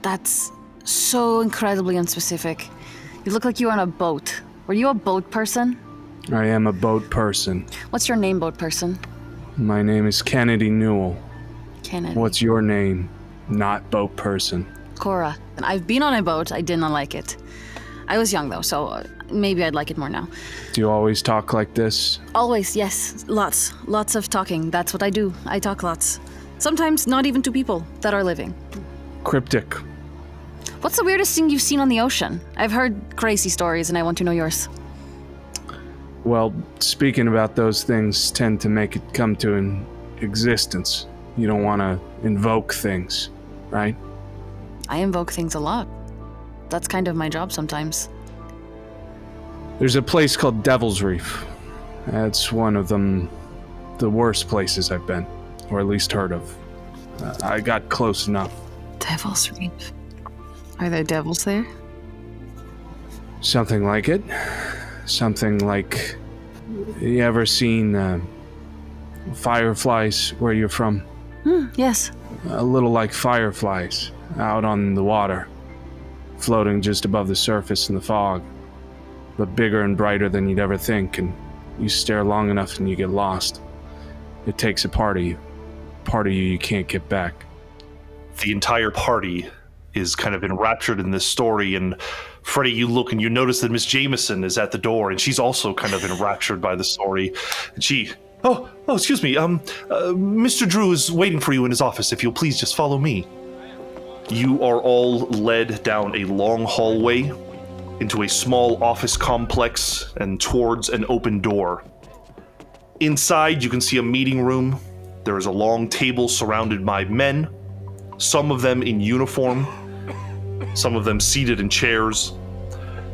That's so incredibly unspecific. You look like you were on a boat. Were you a boat person? I am a boat person. What's your name, boat person? My name is Kennedy Newell. Kennedy. What's your name? Not boat person. Cora. And I've been on a boat. I did not like it. I was young, though, so maybe I'd like it more now. Do you always talk like this? Always, yes. Lots of talking. That's what I do. I talk lots. Sometimes not even to people that are living. Cryptic. What's the weirdest thing you've seen on the ocean? I've heard crazy stories, and I want to know yours. Well, speaking about those things tend to make it come to an existence. You don't want to invoke things, right? I invoke things a lot. That's kind of my job sometimes. There's a place called Devil's Reef. That's one of the worst places I've been, or at least heard of. I got close enough. Devil's Reef. Are there devils there? Something like it. Something like... You ever seen fireflies where you're from? Yes. A little like fireflies out on the water, floating just above the surface in the fog, but bigger and brighter than you'd ever think, and you stare long enough and you get lost. It takes a part of you you can't get back. The entire party is kind of enraptured in this story, and Freddie, you look and you notice that Miss Jameson is at the door, and she's also kind of enraptured by the story. And she, oh, excuse me, Mr. Drew is waiting for you in his office. If you'll please just follow me. You are all led down a long hallway into a small office complex and towards an open door. Inside, you can see a meeting room. There is a long table surrounded by men, some of them in uniform, some of them seated in chairs.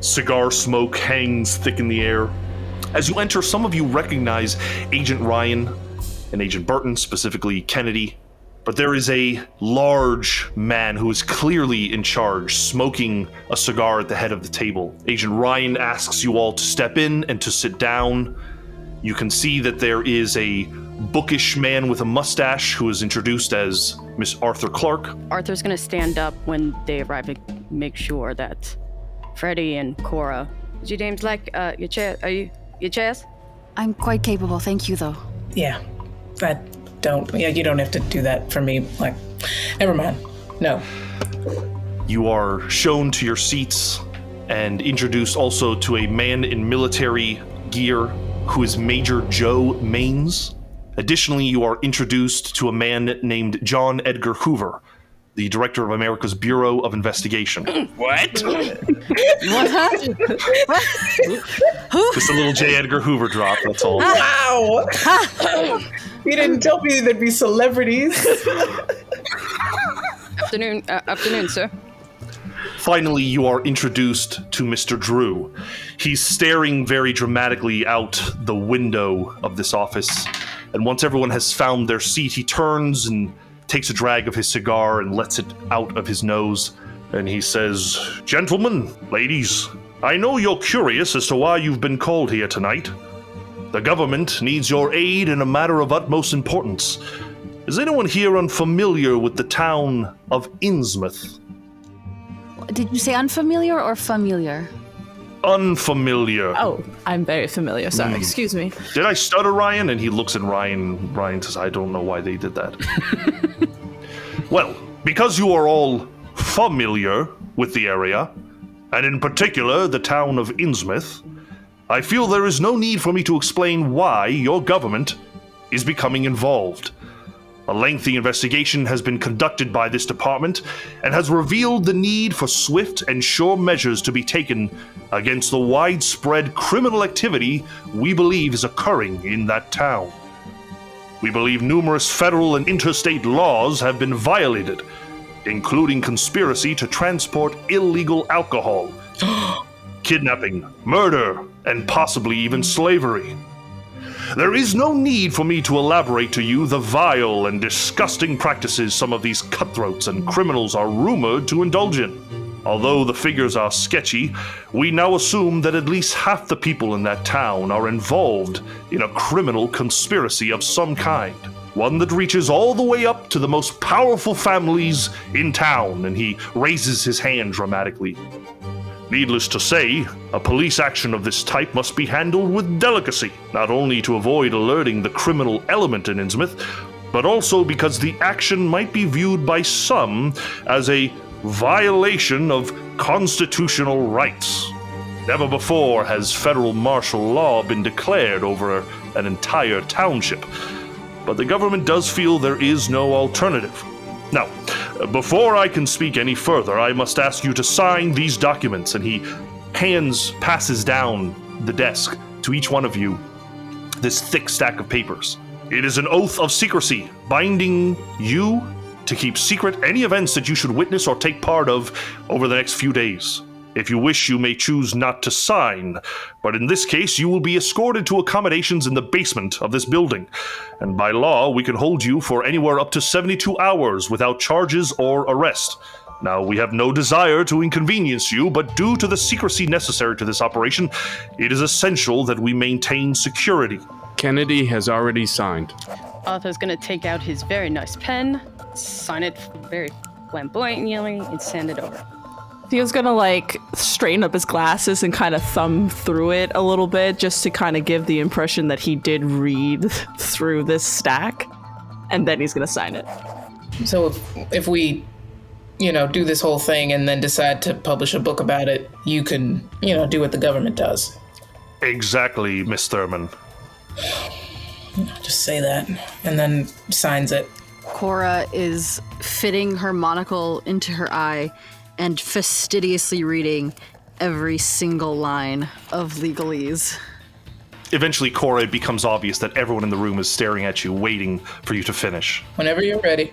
Cigar smoke hangs thick in the air. As you enter, some of you recognize Agent Ryan and Agent Burton, specifically Kennedy. But there is a large man who is clearly in charge, smoking a cigar at the head of the table. Agent Ryan asks you all to step in and to sit down. You can see that there is a bookish man with a mustache who is introduced as Miss Arthur Clark. Arthur's gonna stand up when they arrive and make sure that Freddie and Cora. Would you dames like your chair? Are you your chairs? I'm quite capable, thank you, though. Yeah, you don't have to do that for me. Like, never mind. No. You are shown to your seats and introduced also to a man in military gear who is Major Joe Maines. Additionally, you are introduced to a man named John Edgar Hoover, the director of America's Bureau of Investigation. What? Just a little J. Edgar Hoover drop, that's all. Wow! You didn't tell me there'd be celebrities. Afternoon, sir. Finally, you are introduced to Mr. Drew. He's staring very dramatically out the window of this office, and once everyone has found their seat, he turns and takes a drag of his cigar and lets it out of his nose, and he says, "Gentlemen, ladies, I know you're curious as to why you've been called here tonight. The government needs your aid in a matter of utmost importance. Is anyone here unfamiliar with the town of Innsmouth?" Did you say unfamiliar or familiar? Unfamiliar. Oh, I'm very familiar. Sorry, excuse me. Did I stutter, Ryan? And he looks at Ryan. Ryan says, "I don't know why they did that." Well, because you are all familiar with the area, and in particular the town of Innsmouth, I feel there is no need for me to explain why your government is becoming involved. A lengthy investigation has been conducted by this department and has revealed the need for swift and sure measures to be taken against the widespread criminal activity we believe is occurring in that town. We believe numerous federal and interstate laws have been violated, including conspiracy to transport illegal alcohol, kidnapping, murder, and possibly even slavery. There is no need for me to elaborate to you the vile and disgusting practices some of these cutthroats and criminals are rumored to indulge in. Although the figures are sketchy, we now assume that at least half the people in that town are involved in a criminal conspiracy of some kind. One that reaches all the way up to the most powerful families in town, and he raises his hand dramatically. Needless to say, a police action of this type must be handled with delicacy, not only to avoid alerting the criminal element in Innsmouth, but also because the action might be viewed by some as a violation of constitutional rights. Never before has federal martial law been declared over an entire township, but the government does feel there is no alternative. Now, before I can speak any further, I must ask you to sign these documents, and he passes down the desk to each one of you this thick stack of papers. It is an oath of secrecy, binding you to keep secret any events that you should witness or take part of over the next few days. If you wish, you may choose not to sign, but in this case, you will be escorted to accommodations in the basement of this building, and by law, we can hold you for anywhere up to 72 hours without charges or arrest. Now, we have no desire to inconvenience you, but due to the secrecy necessary to this operation, it is essential that we maintain security. Kennedy has already signed. Arthur's gonna take out his very nice pen, sign it very flamboyantly, and send it over. Theo's gonna straighten up his glasses and kind of thumb through it a little bit just to kind of give the impression that he did read through this stack, and then he's gonna sign it. So if we, do this whole thing and then decide to publish a book about it, you can, do what the government does. Exactly, Miss Thurman. Just say that, and then signs it. Cora is fitting her monocle into her eye and fastidiously reading every single line of legalese. Eventually, Cora, it becomes obvious that everyone in the room is staring at you, waiting for you to finish. Whenever you're ready.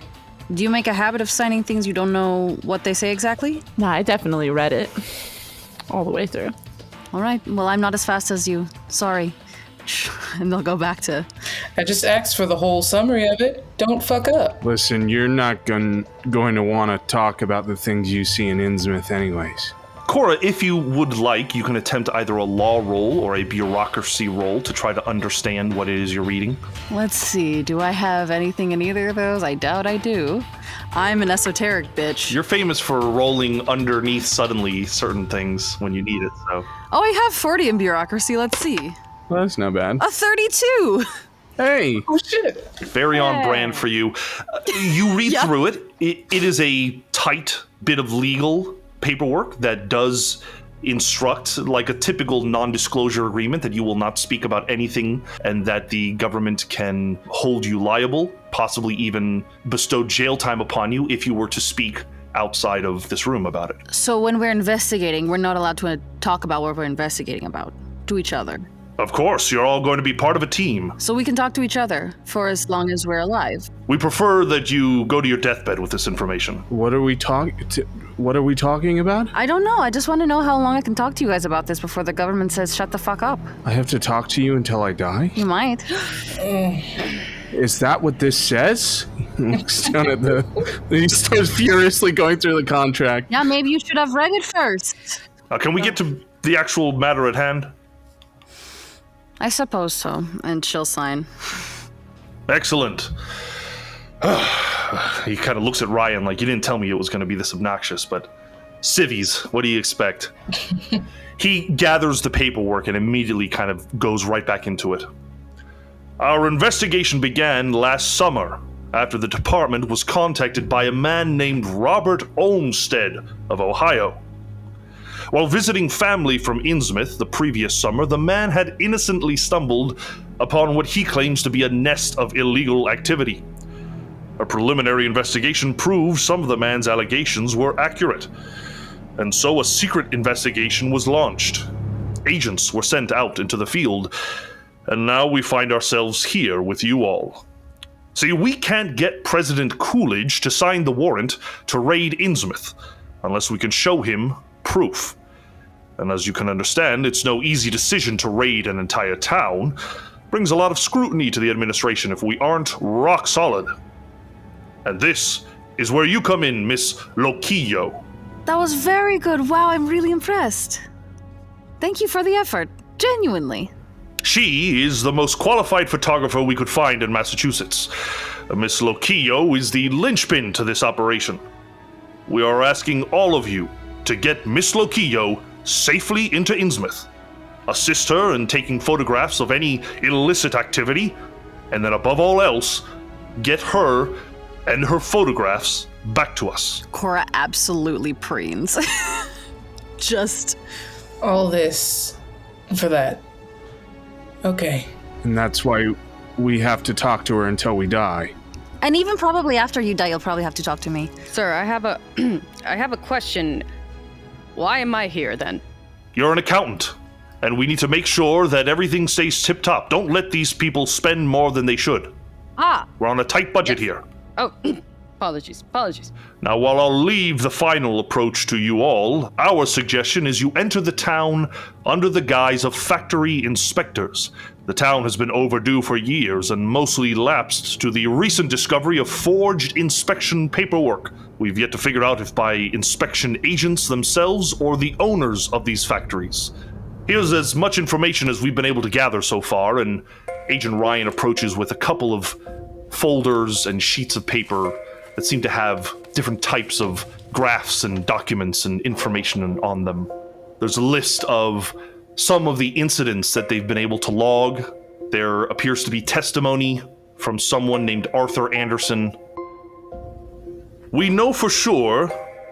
Do you make a habit of signing things you don't know what they say exactly? Nah, I definitely read it all the way through. All right, well, I'm not as fast as you. Sorry. And they'll go back to... I just asked for the whole summary of it. Don't fuck up. Listen, you're not going to want to talk about the things you see in Innsmouth anyways. Cora, if you would like, you can attempt either a law roll or a bureaucracy roll to try to understand what it is you're reading. Let's see, do I have anything in either of those? I doubt I do. I'm an esoteric bitch. You're famous for rolling underneath suddenly certain things when you need it, so... Oh, I have 40 in bureaucracy, let's see. Well, that's not bad. A 32! Hey! Oh, shit. Very on brand for you. You read through it. It is a tight bit of legal paperwork that does instruct, like a typical non-disclosure agreement, that you will not speak about anything and that the government can hold you liable, possibly even bestow jail time upon you if you were to speak outside of this room about it. So when we're investigating, we're not allowed to talk about what we're investigating about to each other. Of course, you're all going to be part of a team. So we can talk to each other for as long as we're alive. We prefer that you go to your deathbed with this information. What are we talking about? I don't know. I just want to know how long I can talk to you guys about this before the government says shut the fuck up. I have to talk to you until I die? You might. Is that what this says? He looks down at he starts furiously going through the contract. Yeah, maybe you should have read it first. Can we get to the actual matter at hand? I suppose so. And she'll sign. Excellent. He kind of looks at Ryan like, you didn't tell me it was going to be this obnoxious, but civvies, what do you expect? He gathers the paperwork and immediately kind of goes right back into it. Our investigation began last summer after the department was contacted by a man named Robert Olmsted of Ohio. While visiting family from Innsmouth the previous summer, the man had innocently stumbled upon what he claims to be a nest of illegal activity. A preliminary investigation proved some of the man's allegations were accurate, and so a secret investigation was launched. Agents were sent out into the field, and now we find ourselves here with you all. See, we can't get President Coolidge to sign the warrant to raid Innsmouth unless we can show him proof. And as you can understand, it's no easy decision to raid an entire town. Brings a lot of scrutiny to the administration if we aren't rock solid. And this is where you come in, Miss Loquillo. That was very good. Wow, I'm really impressed. Thank you for the effort. Genuinely. She is the most qualified photographer we could find in Massachusetts. Miss Loquillo is the linchpin to this operation. We are asking all of you to get Miss Loquillo safely into Innsmouth, assist her in taking photographs of any illicit activity, and then above all else, get her and her photographs back to us. Cora absolutely preens. Just... All this for that. Okay. And that's why we have to talk to her until we die. And even probably after you die, you'll probably have to talk to me. Sir, I have a I have a question. Why am I here then? You're an accountant, and we need to make sure that everything stays tip-top. Don't let these people spend more than they should. Ah! We're on a tight budget here. Oh, apologies. Now, while I'll leave the final approach to you all, our suggestion is you enter the town under the guise of factory inspectors. The town has been overdue for years and mostly lapsed to the recent discovery of forged inspection paperwork. We've yet to figure out if by inspection agents themselves or the owners of these factories. Here's as much information as we've been able to gather so far, and Agent Ryan approaches with a couple of folders and sheets of paper that seem to have different types of graphs and documents and information on them. There's a list of some of the incidents that they've been able to log. There appears to be testimony from someone named Arthur Anderson. We know for sure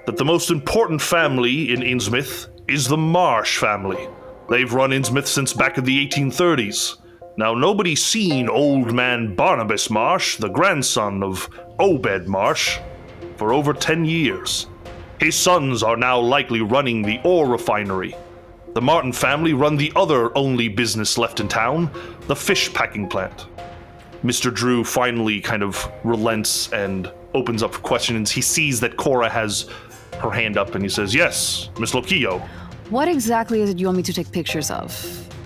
that the most important family in Innsmouth is the Marsh family. They've run Innsmouth since back in the 1830s. Now, nobody's seen old man Barnabas Marsh, the grandson of Obed Marsh, for over 10 years. His sons are now likely running the ore refinery. The Martin family run the other only business left in town, the fish packing plant. Mr. Drew finally kind of relents and opens up for questions. He sees that Cora has her hand up and he says, "Yes, Miss Loquillo." What exactly is it you want me to take pictures of?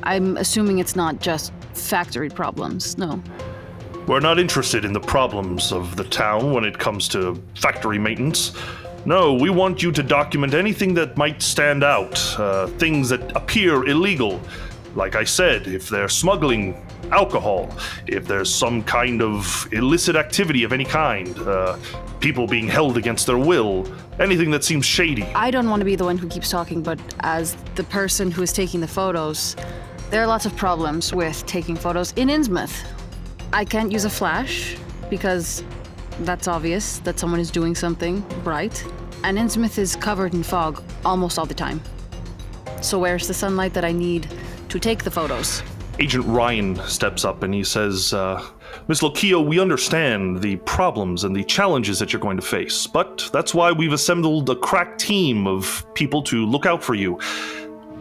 I'm assuming it's not just factory problems, no? We're not interested in the problems of the town when it comes to factory maintenance. No, we want you to document anything that might stand out, things that appear illegal. Like I said, if they're smuggling alcohol, if there's some kind of illicit activity of any kind, people being held against their will, anything that seems shady. I don't want to be the one who keeps talking, but as the person who is taking the photos, there are lots of problems with taking photos in Innsmouth. I can't use a flash because that's obvious that someone is doing something bright, and Innsmouth is covered in fog almost all the time. So where's the sunlight that I need to take the photos? Agent Ryan steps up and he says, Miss Loquillo, we understand the problems and the challenges that you're going to face, but that's why we've assembled a crack team of people to look out for you.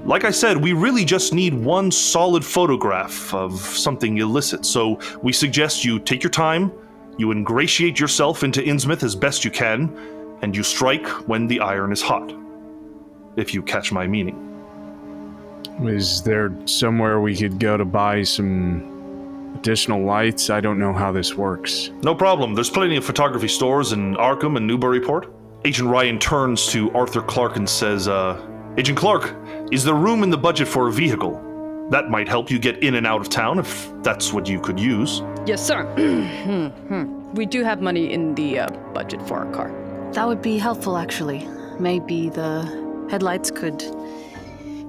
Like I said, we really just need one solid photograph of something illicit, so we suggest you take your time, you ingratiate yourself into Innsmouth as best you can, and you strike when the iron is hot. If you catch my meaning. Is there somewhere we could go to buy some additional lights? I don't know how this works. No problem. There's plenty of photography stores in Arkham and Newburyport. Agent Ryan turns to Arthur Clark and says, Agent Clark, is there room in the budget for a vehicle? That might help you get in and out of town if that's what you could use. Yes, sir. We do have money in the budget for our car. That would be helpful, actually. Maybe the headlights could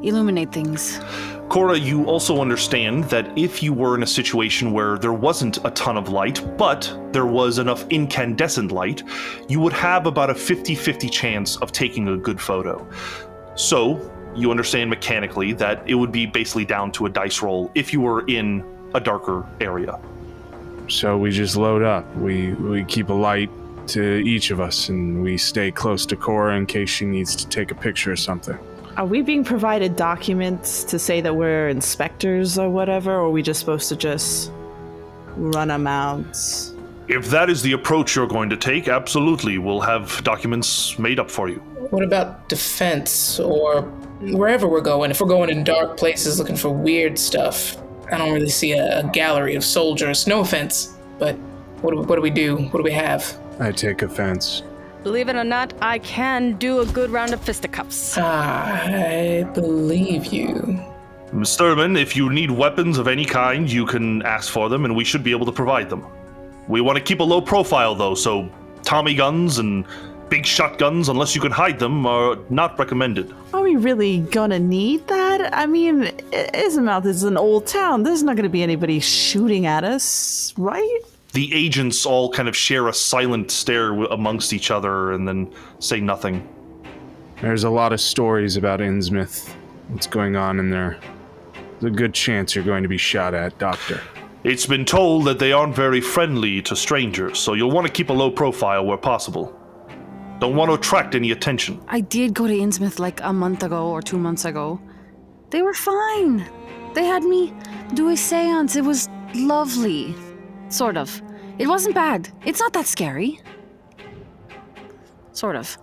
illuminate things. Cora, you also understand that if you were in a situation where there wasn't a ton of light, but there was enough incandescent light, you would have about a 50-50 chance of taking a good photo. So, you understand mechanically that it would be basically down to a dice roll if you were in a darker area. So we just load up. We keep a light to each of us, and we stay close to Cora in case she needs to take a picture or something. Are we being provided documents to say that we're inspectors or whatever, or are we just supposed to just run amounts? If that is the approach you're going to take, absolutely, we'll have documents made up for you. What about defense or wherever we're going? If we're going in dark places looking for weird stuff, I don't really see a gallery of soldiers. No offense, but what do we do? What do we have? I take offense. Believe it or not, I can do a good round of fisticuffs. I believe you. Ms. Thurman, if you need weapons of any kind, you can ask for them and we should be able to provide them. We want to keep a low profile though, so Tommy guns and big shotguns, unless you can hide them, are not recommended. Are we really gonna need that? I mean, Innsmouth is an old town. There's not gonna be anybody shooting at us, right? The agents all kind of share a silent stare amongst each other and then say nothing. There's a lot of stories about Innsmouth. What's going on in there? There's a good chance you're going to be shot at, Doctor. It's been told that they aren't very friendly to strangers, so you'll want to keep a low profile where possible. Don't want to attract any attention. I did go to Innsmouth like a month ago or 2 months ago. They were fine. They had me do a seance. It was lovely. Sort of. It wasn't bad. It's not that scary. Sort of.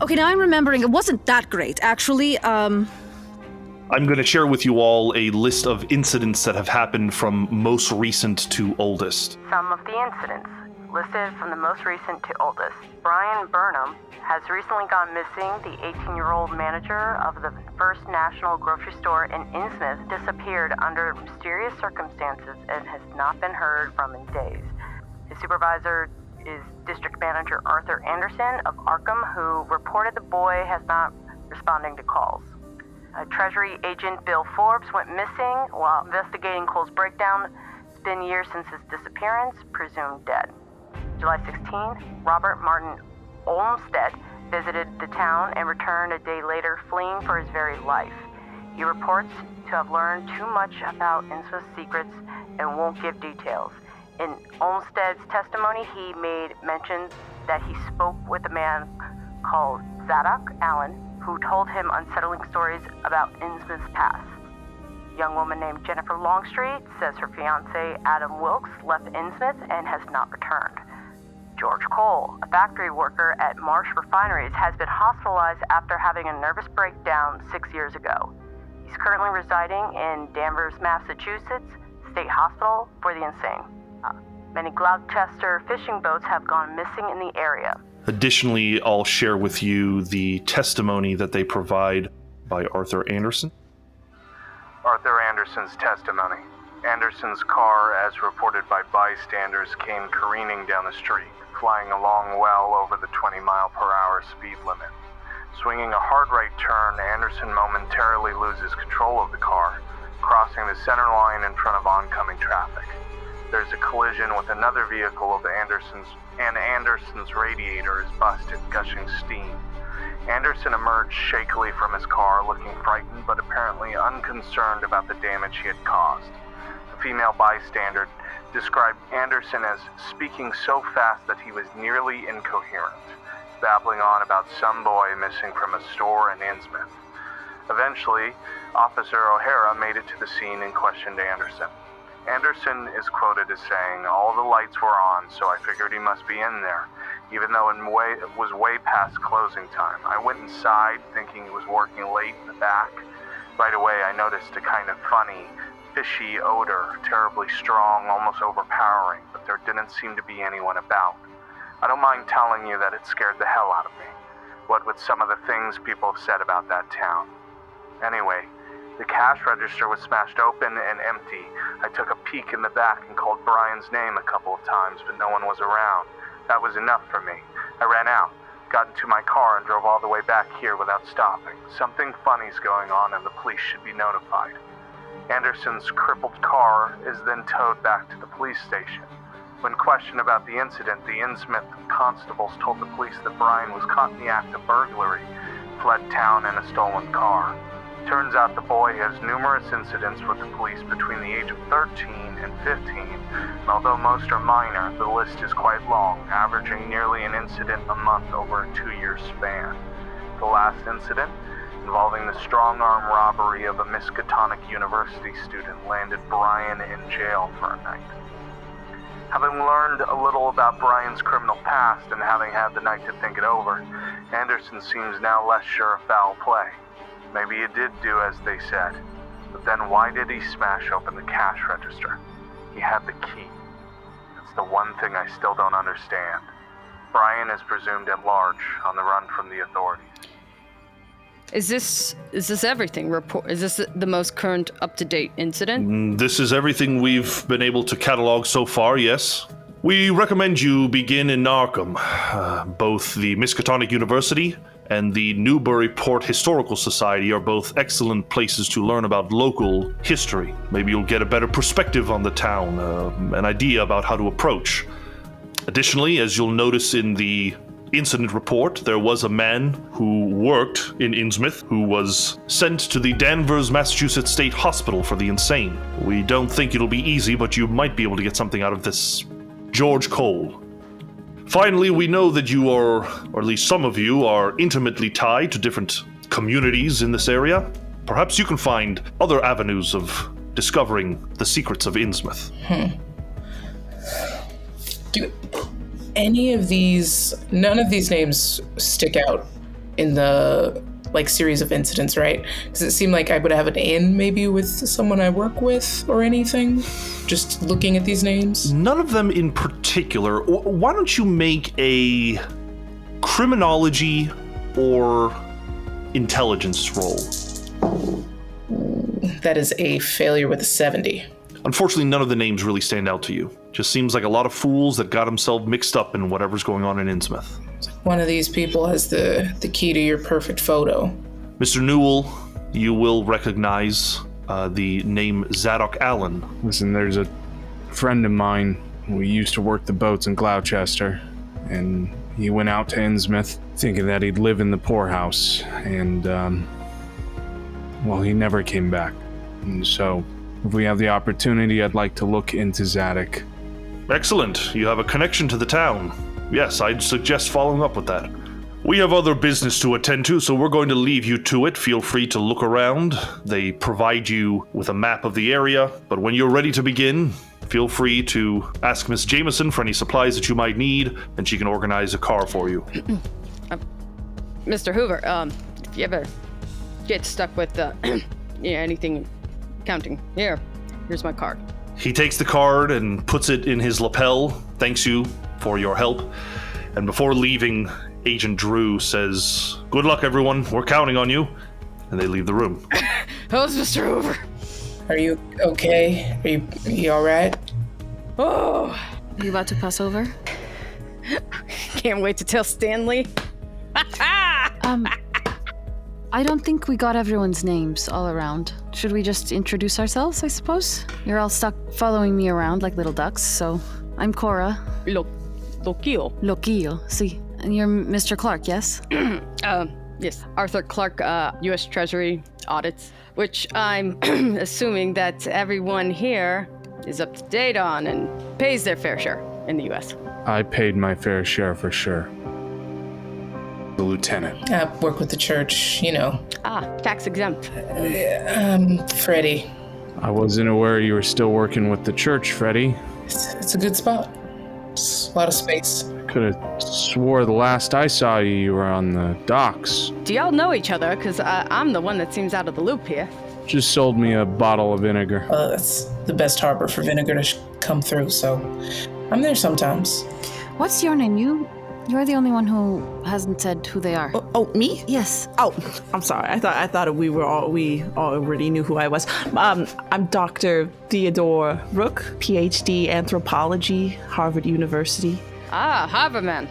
Okay, now I'm remembering. It wasn't that great, actually. I'm going to share with you all a list of incidents that have happened from most recent to oldest. Some of the incidents, listed from the most recent to oldest. Brian Burnham has recently gone missing. The 18-year-old manager of the First National grocery store in Innsmouth disappeared under mysterious circumstances and has not been heard from in days. His supervisor is District Manager Arthur Anderson of Arkham, who reported the boy has not responding to calls. Treasury Agent Bill Forbes went missing while investigating Cole's breakdown. It's been years since his disappearance, presumed dead. July 16, Robert Martin Olmsted visited the town and returned a day later fleeing for his very life. He reports to have learned too much about Innsmouth's secrets and won't give details. In Olmsted's testimony, he made mention that he spoke with a man called Zadok Allen, who told him unsettling stories about Innsmouth's past. A young woman named Jennifer Longstreet says her fiancé Adam Wilkes left Innsmouth and has not returned. George Cole, a factory worker at Marsh Refineries, has been hospitalized after having a nervous breakdown 6 years ago. He's currently residing in Danvers, Massachusetts State Hospital for the Insane. Many Gloucester fishing boats have gone missing in the area. Additionally, I'll share with you the testimony that they provide by Arthur Anderson. Arthur Anderson's testimony. Anderson's car, as reported by bystanders, came careening down the street, flying along well over the 20-mile-per-hour speed limit. Swinging a hard right turn, Anderson momentarily loses control of the car, crossing the center line in front of oncoming traffic. There's a collision with another vehicle of Anderson's, and Anderson's radiator is busted, gushing steam. Anderson emerged shakily from his car, looking frightened but apparently unconcerned about the damage he had caused. A female bystander described Anderson as speaking so fast that he was nearly incoherent, babbling on about some boy missing from a store in Innsmouth. Eventually, Officer O'Hara made it to the scene and questioned Anderson. Anderson is quoted as saying, "All the lights were on, so I figured he must be in there, even though it was way past closing time. I went inside thinking he was working late in the back. Right away I noticed a kind of funny, fishy odor, terribly strong, almost overpowering, but there didn't seem to be anyone about. I don't mind telling you that it scared the hell out of me, what with some of the things people have said about that town. Anyway, the cash register was smashed open and empty. I took a peek in the back and called Brian's name a couple of times, but no one was around. That was enough for me. I ran out, got into my car, and drove all the way back here without stopping. Something funny's going on and the police should be notified." Anderson's crippled car is then towed back to the police station. When questioned about the incident, the Innsmouth constables told the police that Brian was caught in the act of burglary, fled town in a stolen car. Turns out the boy has numerous incidents with the police between the age of 13 and 15, and although most are minor, the list is quite long, averaging nearly an incident a month over a 2-year span. The last incident, involving the strong-arm robbery of a Miskatonic University student, landed Brian in jail for a night. Having learned a little about Brian's criminal past and having had the night to think it over, Anderson seems now less sure of foul play. Maybe he did do as they said, but then why did he smash open the cash register? He had the key. That's the one thing I still don't understand. Brian is presumed at large, on the run from the authorities. Is this everything? Is this the most current, up-to-date incident? This is everything we've been able to catalog so far, yes. We recommend you begin in Narcombe. Both the Miskatonic University and the Newburyport Historical Society are both excellent places to learn about local history. Maybe you'll get a better perspective on the town, an idea about how to approach. Additionally, as you'll notice in the incident report, there was a man who worked in Innsmouth who was sent to the Danvers, Massachusetts State Hospital for the insane. We don't think it'll be easy, but you might be able to get something out of this George Cole. Finally, we know that you are, or at least some of you, are intimately tied to different communities in this area. Perhaps you can find other avenues of discovering the secrets of Innsmouth. Do any of these, none of these names stick out in the series of incidents, right? Because it seemed like I would have an in maybe with someone I work with or anything, just looking at these names. None of them in particular. Why don't you make a criminology or intelligence roll? That is a failure with a 70. Unfortunately, none of the names really stand out to you. Just seems like a lot of fools that got themselves mixed up in whatever's going on in Innsmouth. One of these people has the key to your perfect photo. Mr. Newell, you will recognize the name Zadok Allen. Listen, there's a friend of mine who used to work the boats in Gloucester, and he went out to Innsmouth thinking that he'd live in the poorhouse, and Well, he never came back. And so, if we have the opportunity, I'd like to look into Zadok. Excellent. You have a connection to the town. Yes, I'd suggest following up with that. We have other business to attend to, so we're going to leave you to it. Feel free to look around. They provide you with a map of the area, but when you're ready to begin, feel free to ask Miss Jameson for any supplies that you might need, and she can organize a car for you. Mr. Hoover, if you ever get stuck with anything counting, here's my card. He takes the card and puts it in his lapel, thanks you for your help, and before leaving, Agent Drew says, "Good luck, everyone. We're counting on you." And they leave the room. How's Mr. Hoover? Are you okay? Are you all right? Oh, Are you about to pass over? can't wait to tell Stanley. I don't think we got everyone's names all around. Should we just introduce ourselves, I suppose? You're all stuck following me around like little ducks, so I'm Cora. Loquillo. Loquillo, see. And you're Mr. Clark, yes? Yes, Arthur Clark, U.S. Treasury audits, which I'm assuming that everyone here is up to date on and pays their fair share in the U.S. I paid my fair share for sure. The lieutenant. I work with the church, Tax exempt. Freddie. I wasn't aware you were still working with the church, Freddie. It's a good spot. It's a lot of space. Could have swore the last I saw you were on the docks. Do y'all know each other? Because I'm the one that seems out of the loop here. Just sold me a bottle of vinegar. That's the best harbor for vinegar to come through, so I'm there sometimes. What's your name? You're the only one who hasn't said who they are. Oh, me? Yes. Oh, I'm sorry. I thought we already knew who I was. I'm Dr. Theodore Rook, PhD anthropology, Harvard University. Harvard man.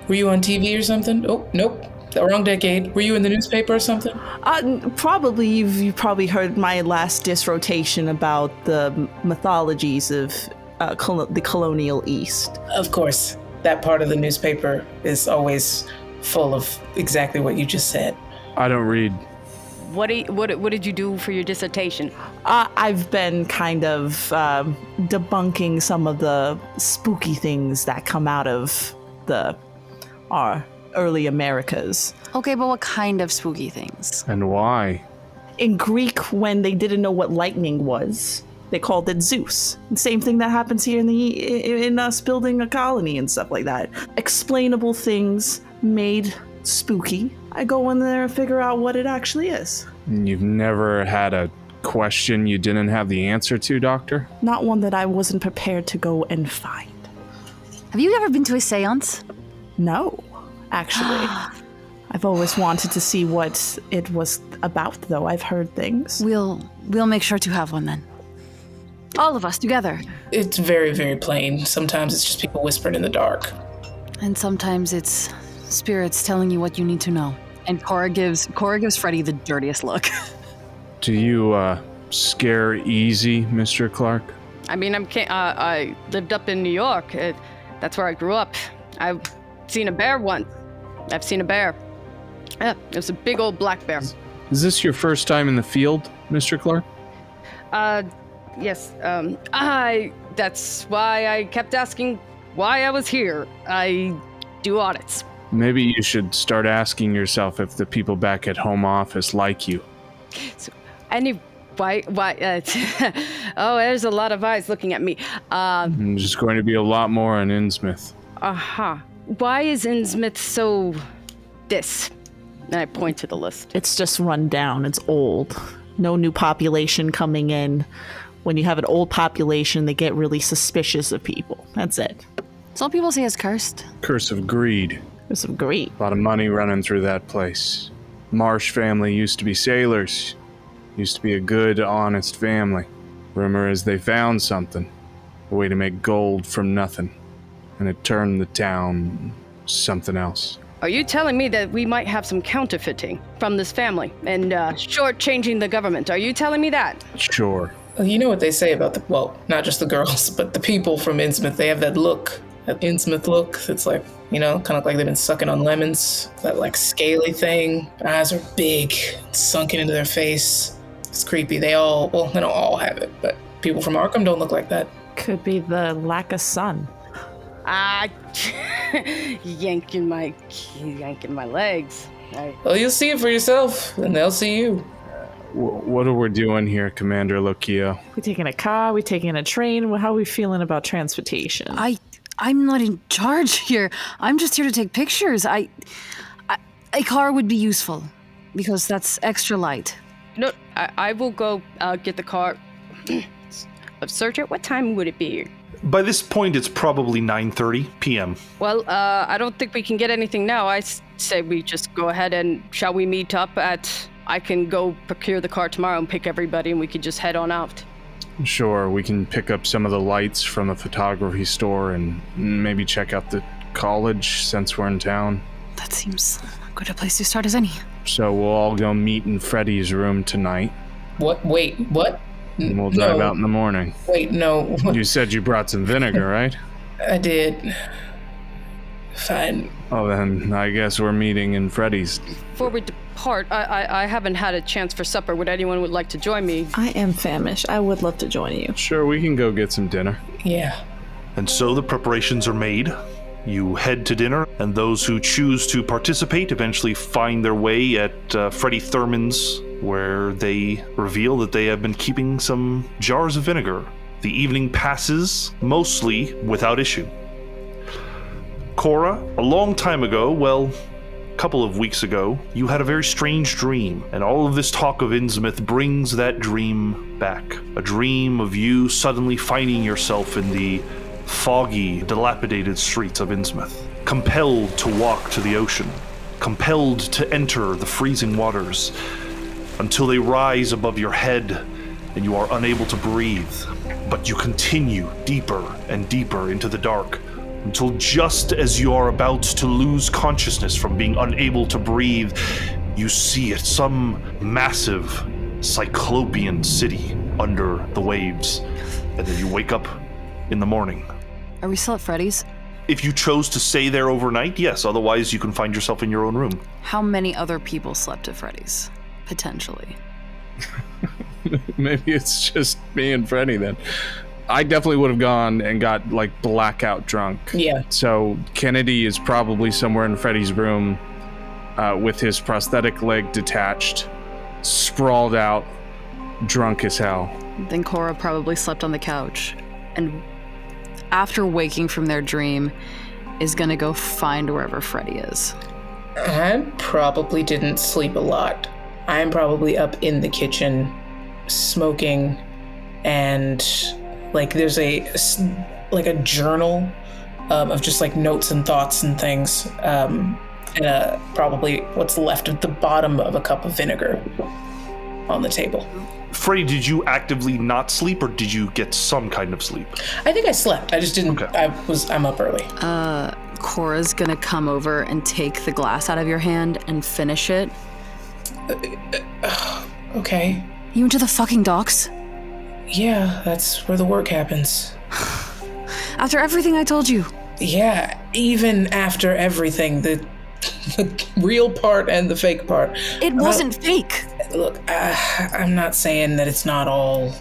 Were you on TV or something? Oh, nope. The wrong decade. Were you in the newspaper or something? Probably. You've probably heard my last dissertation about the mythologies of the colonial East. Of course. That part of the newspaper is always full of exactly what you just said. I don't read. What did you do for your dissertation? I've been kind of debunking some of the spooky things that come out of our early Americas. Okay, but what kind of spooky things? And why? In Greek, when they didn't know what lightning was, they called it Zeus. Same thing that happens here in us building a colony and stuff like that. Explainable things made spooky. I go in there and figure out what it actually is. You've never had a question you didn't have the answer to, Doctor? Not one that I wasn't prepared to go and find. Have you ever been to a seance? No, actually. I've always wanted to see what it was about, though. I've heard things. We'll make sure to have one then. All of us together. It's very, very plain. Sometimes it's just people whispering in the dark. And sometimes it's spirits telling you what you need to know. And Cora gives Freddie the dirtiest look. Do you scare easy, Mr. Clark? I mean, I lived up in New York. That's where I grew up. I've seen a bear once. I've seen a bear. Yeah, it was a big old black bear. Is this your first time in the field, Mr. Clark? Yes. That's why I kept asking why I was here. I do audits. Maybe you should start asking yourself if the people back at home office like you. So, why? Oh, there's a lot of eyes looking at me. There's going to be a lot more in Innsmouth. Why is Innsmouth so this? And I point to the list. It's just run down. It's old. No new population coming in. When you have an old population, they get really suspicious of people. That's it. Some people say it's cursed. Curse of greed. Curse of greed. A lot of money running through that place. Marsh family used to be sailors. Used to be a good, honest family. Rumor is they found something. A way to make gold from nothing. And it turned the town something else. Are you telling me that we might have some counterfeiting from this family and shortchanging the government? Are you telling me that? Sure. Well, you know what they say about not just the girls, but the people from Innsmouth. They have that look That Innsmouth look. It's like, kind of like they've been sucking on lemons. That like scaly thing. Their eyes are big, sunken into their face. It's creepy. They don't all have it, but people from Arkham don't look like that. Could be the lack of sun. Yanking my legs. Well, you'll see it for yourself, and they'll see you. What are we doing here, Commander Lokio? We taking a car? We taking a train? How are we feeling about transportation? I'm not in charge here. I'm just here to take pictures. A car would be useful because that's extra light. No, I will go get the car. Search it. What time would it be? By this point, it's probably 9:30 p.m. Well, I don't think we can get anything now. I say we just go ahead and shall we meet up at... I can go procure the car tomorrow and pick everybody and we could just head on out. Sure, we can pick up some of the lights from the photography store and maybe check out the college since we're in town. That seems good a place to start as any. So we'll all go meet in Freddy's room tonight. What? Wait, what? And we'll drive out in the morning. Wait, no. You said you brought some vinegar, right? I did. Fine. Oh, then I guess we're meeting in Freddy's. Before we depart, I haven't had a chance for supper. Would anyone would like to join me? I am famished. I would love to join you. Sure, we can go get some dinner. Yeah. And so the preparations are made. You head to dinner, and those who choose to participate eventually find their way at Freddie Thurman's, where they reveal that they have been keeping some jars of vinegar. The evening passes mostly without issue. Cora, a long time ago, well, a couple of weeks ago, you had a very strange dream, and all of this talk of Innsmouth brings that dream back. A dream of you suddenly finding yourself in the foggy, dilapidated streets of Innsmouth, compelled to walk to the ocean, compelled to enter the freezing waters, until they rise above your head and you are unable to breathe. But you continue deeper and deeper into the dark, until just as you are about to lose consciousness from being unable to breathe, you see it, some massive cyclopean city under the waves. And then you wake up in the morning. Are we still at Freddy's? If you chose to stay there overnight, yes. Otherwise, you can find yourself in your own room. How many other people slept at Freddy's? Potentially. Maybe it's just me and Freddy then. I definitely would have gone and got like blackout drunk. Yeah. So Kennedy is probably somewhere in Freddy's room with his prosthetic leg detached, sprawled out, drunk as hell. Then Cora probably slept on the couch. And after waking from their dream, is gonna go find wherever Freddy is. I probably didn't sleep a lot. I'm probably up in the kitchen, smoking, and like there's a journal of just like notes and thoughts and things, and probably what's left at the bottom of a cup of vinegar on the table. Freddy, did you actively not sleep, or did you get some kind of sleep? I think I slept. I just didn't. Okay. I'm up early. Cora's gonna come over and take the glass out of your hand and finish it. Okay. You went to the fucking docks? Yeah, that's where the work happens. After everything I told you. Yeah, even after everything, the real part and the fake part. It wasn't fake. Look, I'm not saying that it's not all...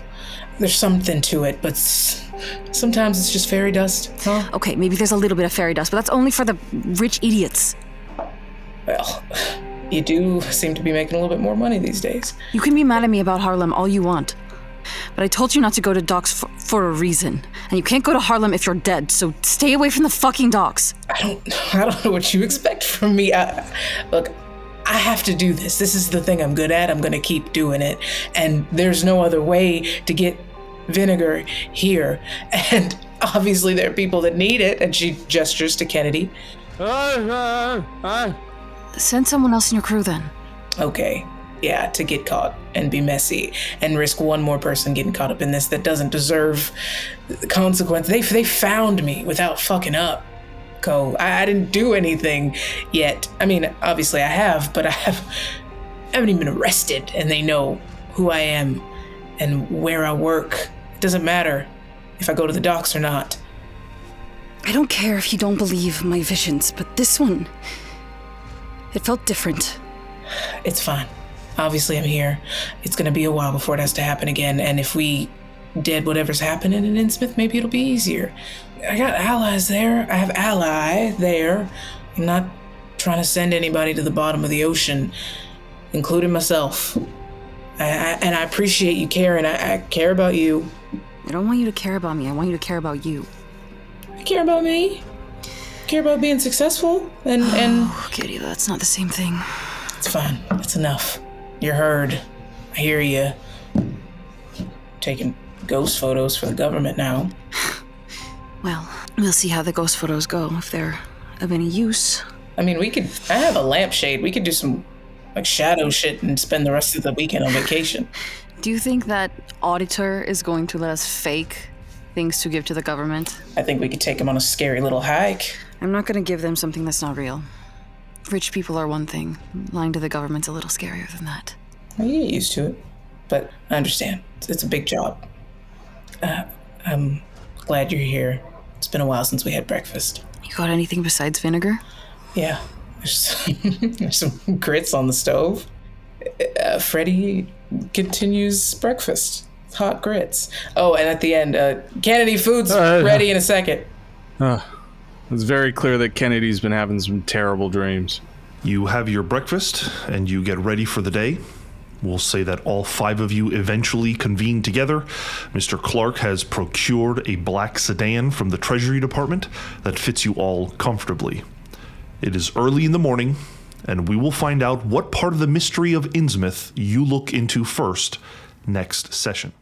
There's something to it, but sometimes it's just fairy dust, huh? Okay, maybe there's a little bit of fairy dust, but that's only for the rich idiots. Well, you do seem to be making a little bit more money these days. You can be mad at me about Harlem all you want, but I told you not to go to docks for a reason, and you can't go to Harlem if you're dead, so stay away from the fucking docks. I don't know what you expect from me. Look, I have to do this. This is the thing I'm good at. I'm going to keep doing it, and there's no other way to get vinegar here, and obviously there are people that need it, and she gestures to Kennedy. Send someone else in your crew then. Okay, yeah, to get caught and be messy and risk one more person getting caught up in this that doesn't deserve the consequence. They found me without fucking up. I didn't do anything yet. I mean, obviously I have, but I haven't even been arrested, and they know who I am and where I work. It doesn't matter if I go to the docks or not. I don't care if you don't believe my visions, but this one, it felt different. It's fine. Obviously, I'm here. It's gonna be a while before it has to happen again, and if we did whatever's happening in Innsmouth, maybe it'll be easier. I got allies there. I have ally there. I'm not trying to send anybody to the bottom of the ocean, including myself. And I appreciate you caring. I care about you. I don't want you to care about me. I want you to care about you. I care about me. I care about being successful. And Kitty, that's not the same thing. It's fine. It's enough. You're heard. I hear you. Taking ghost photos for the government now. Well, we'll see how the ghost photos go, if they're of any use. I mean, I have a lampshade. We could do some, shadow shit and spend the rest of the weekend on vacation. Do you think that auditor is going to let us fake things to give to the government? I think we could take them on a scary little hike. I'm not going to give them something that's not real. Rich people are one thing. Lying to the government's a little scarier than that. Well, you get used to it. But I understand. It's a big job. I'm glad you're here. It's been a while since we had breakfast. You got anything besides vinegar? Yeah. There's some grits on the stove. Freddie continues breakfast. Hot grits. Oh, and at the end, Kennedy, food's ready in a second. It's very clear that Kennedy's been having some terrible dreams. You have your breakfast, and you get ready for the day. We'll say that all 5 of you eventually convene together. Mr. Clark has procured a black sedan from the Treasury Department that fits you all comfortably. It is early in the morning, and we will find out what part of the mystery of Innsmouth you look into first next session.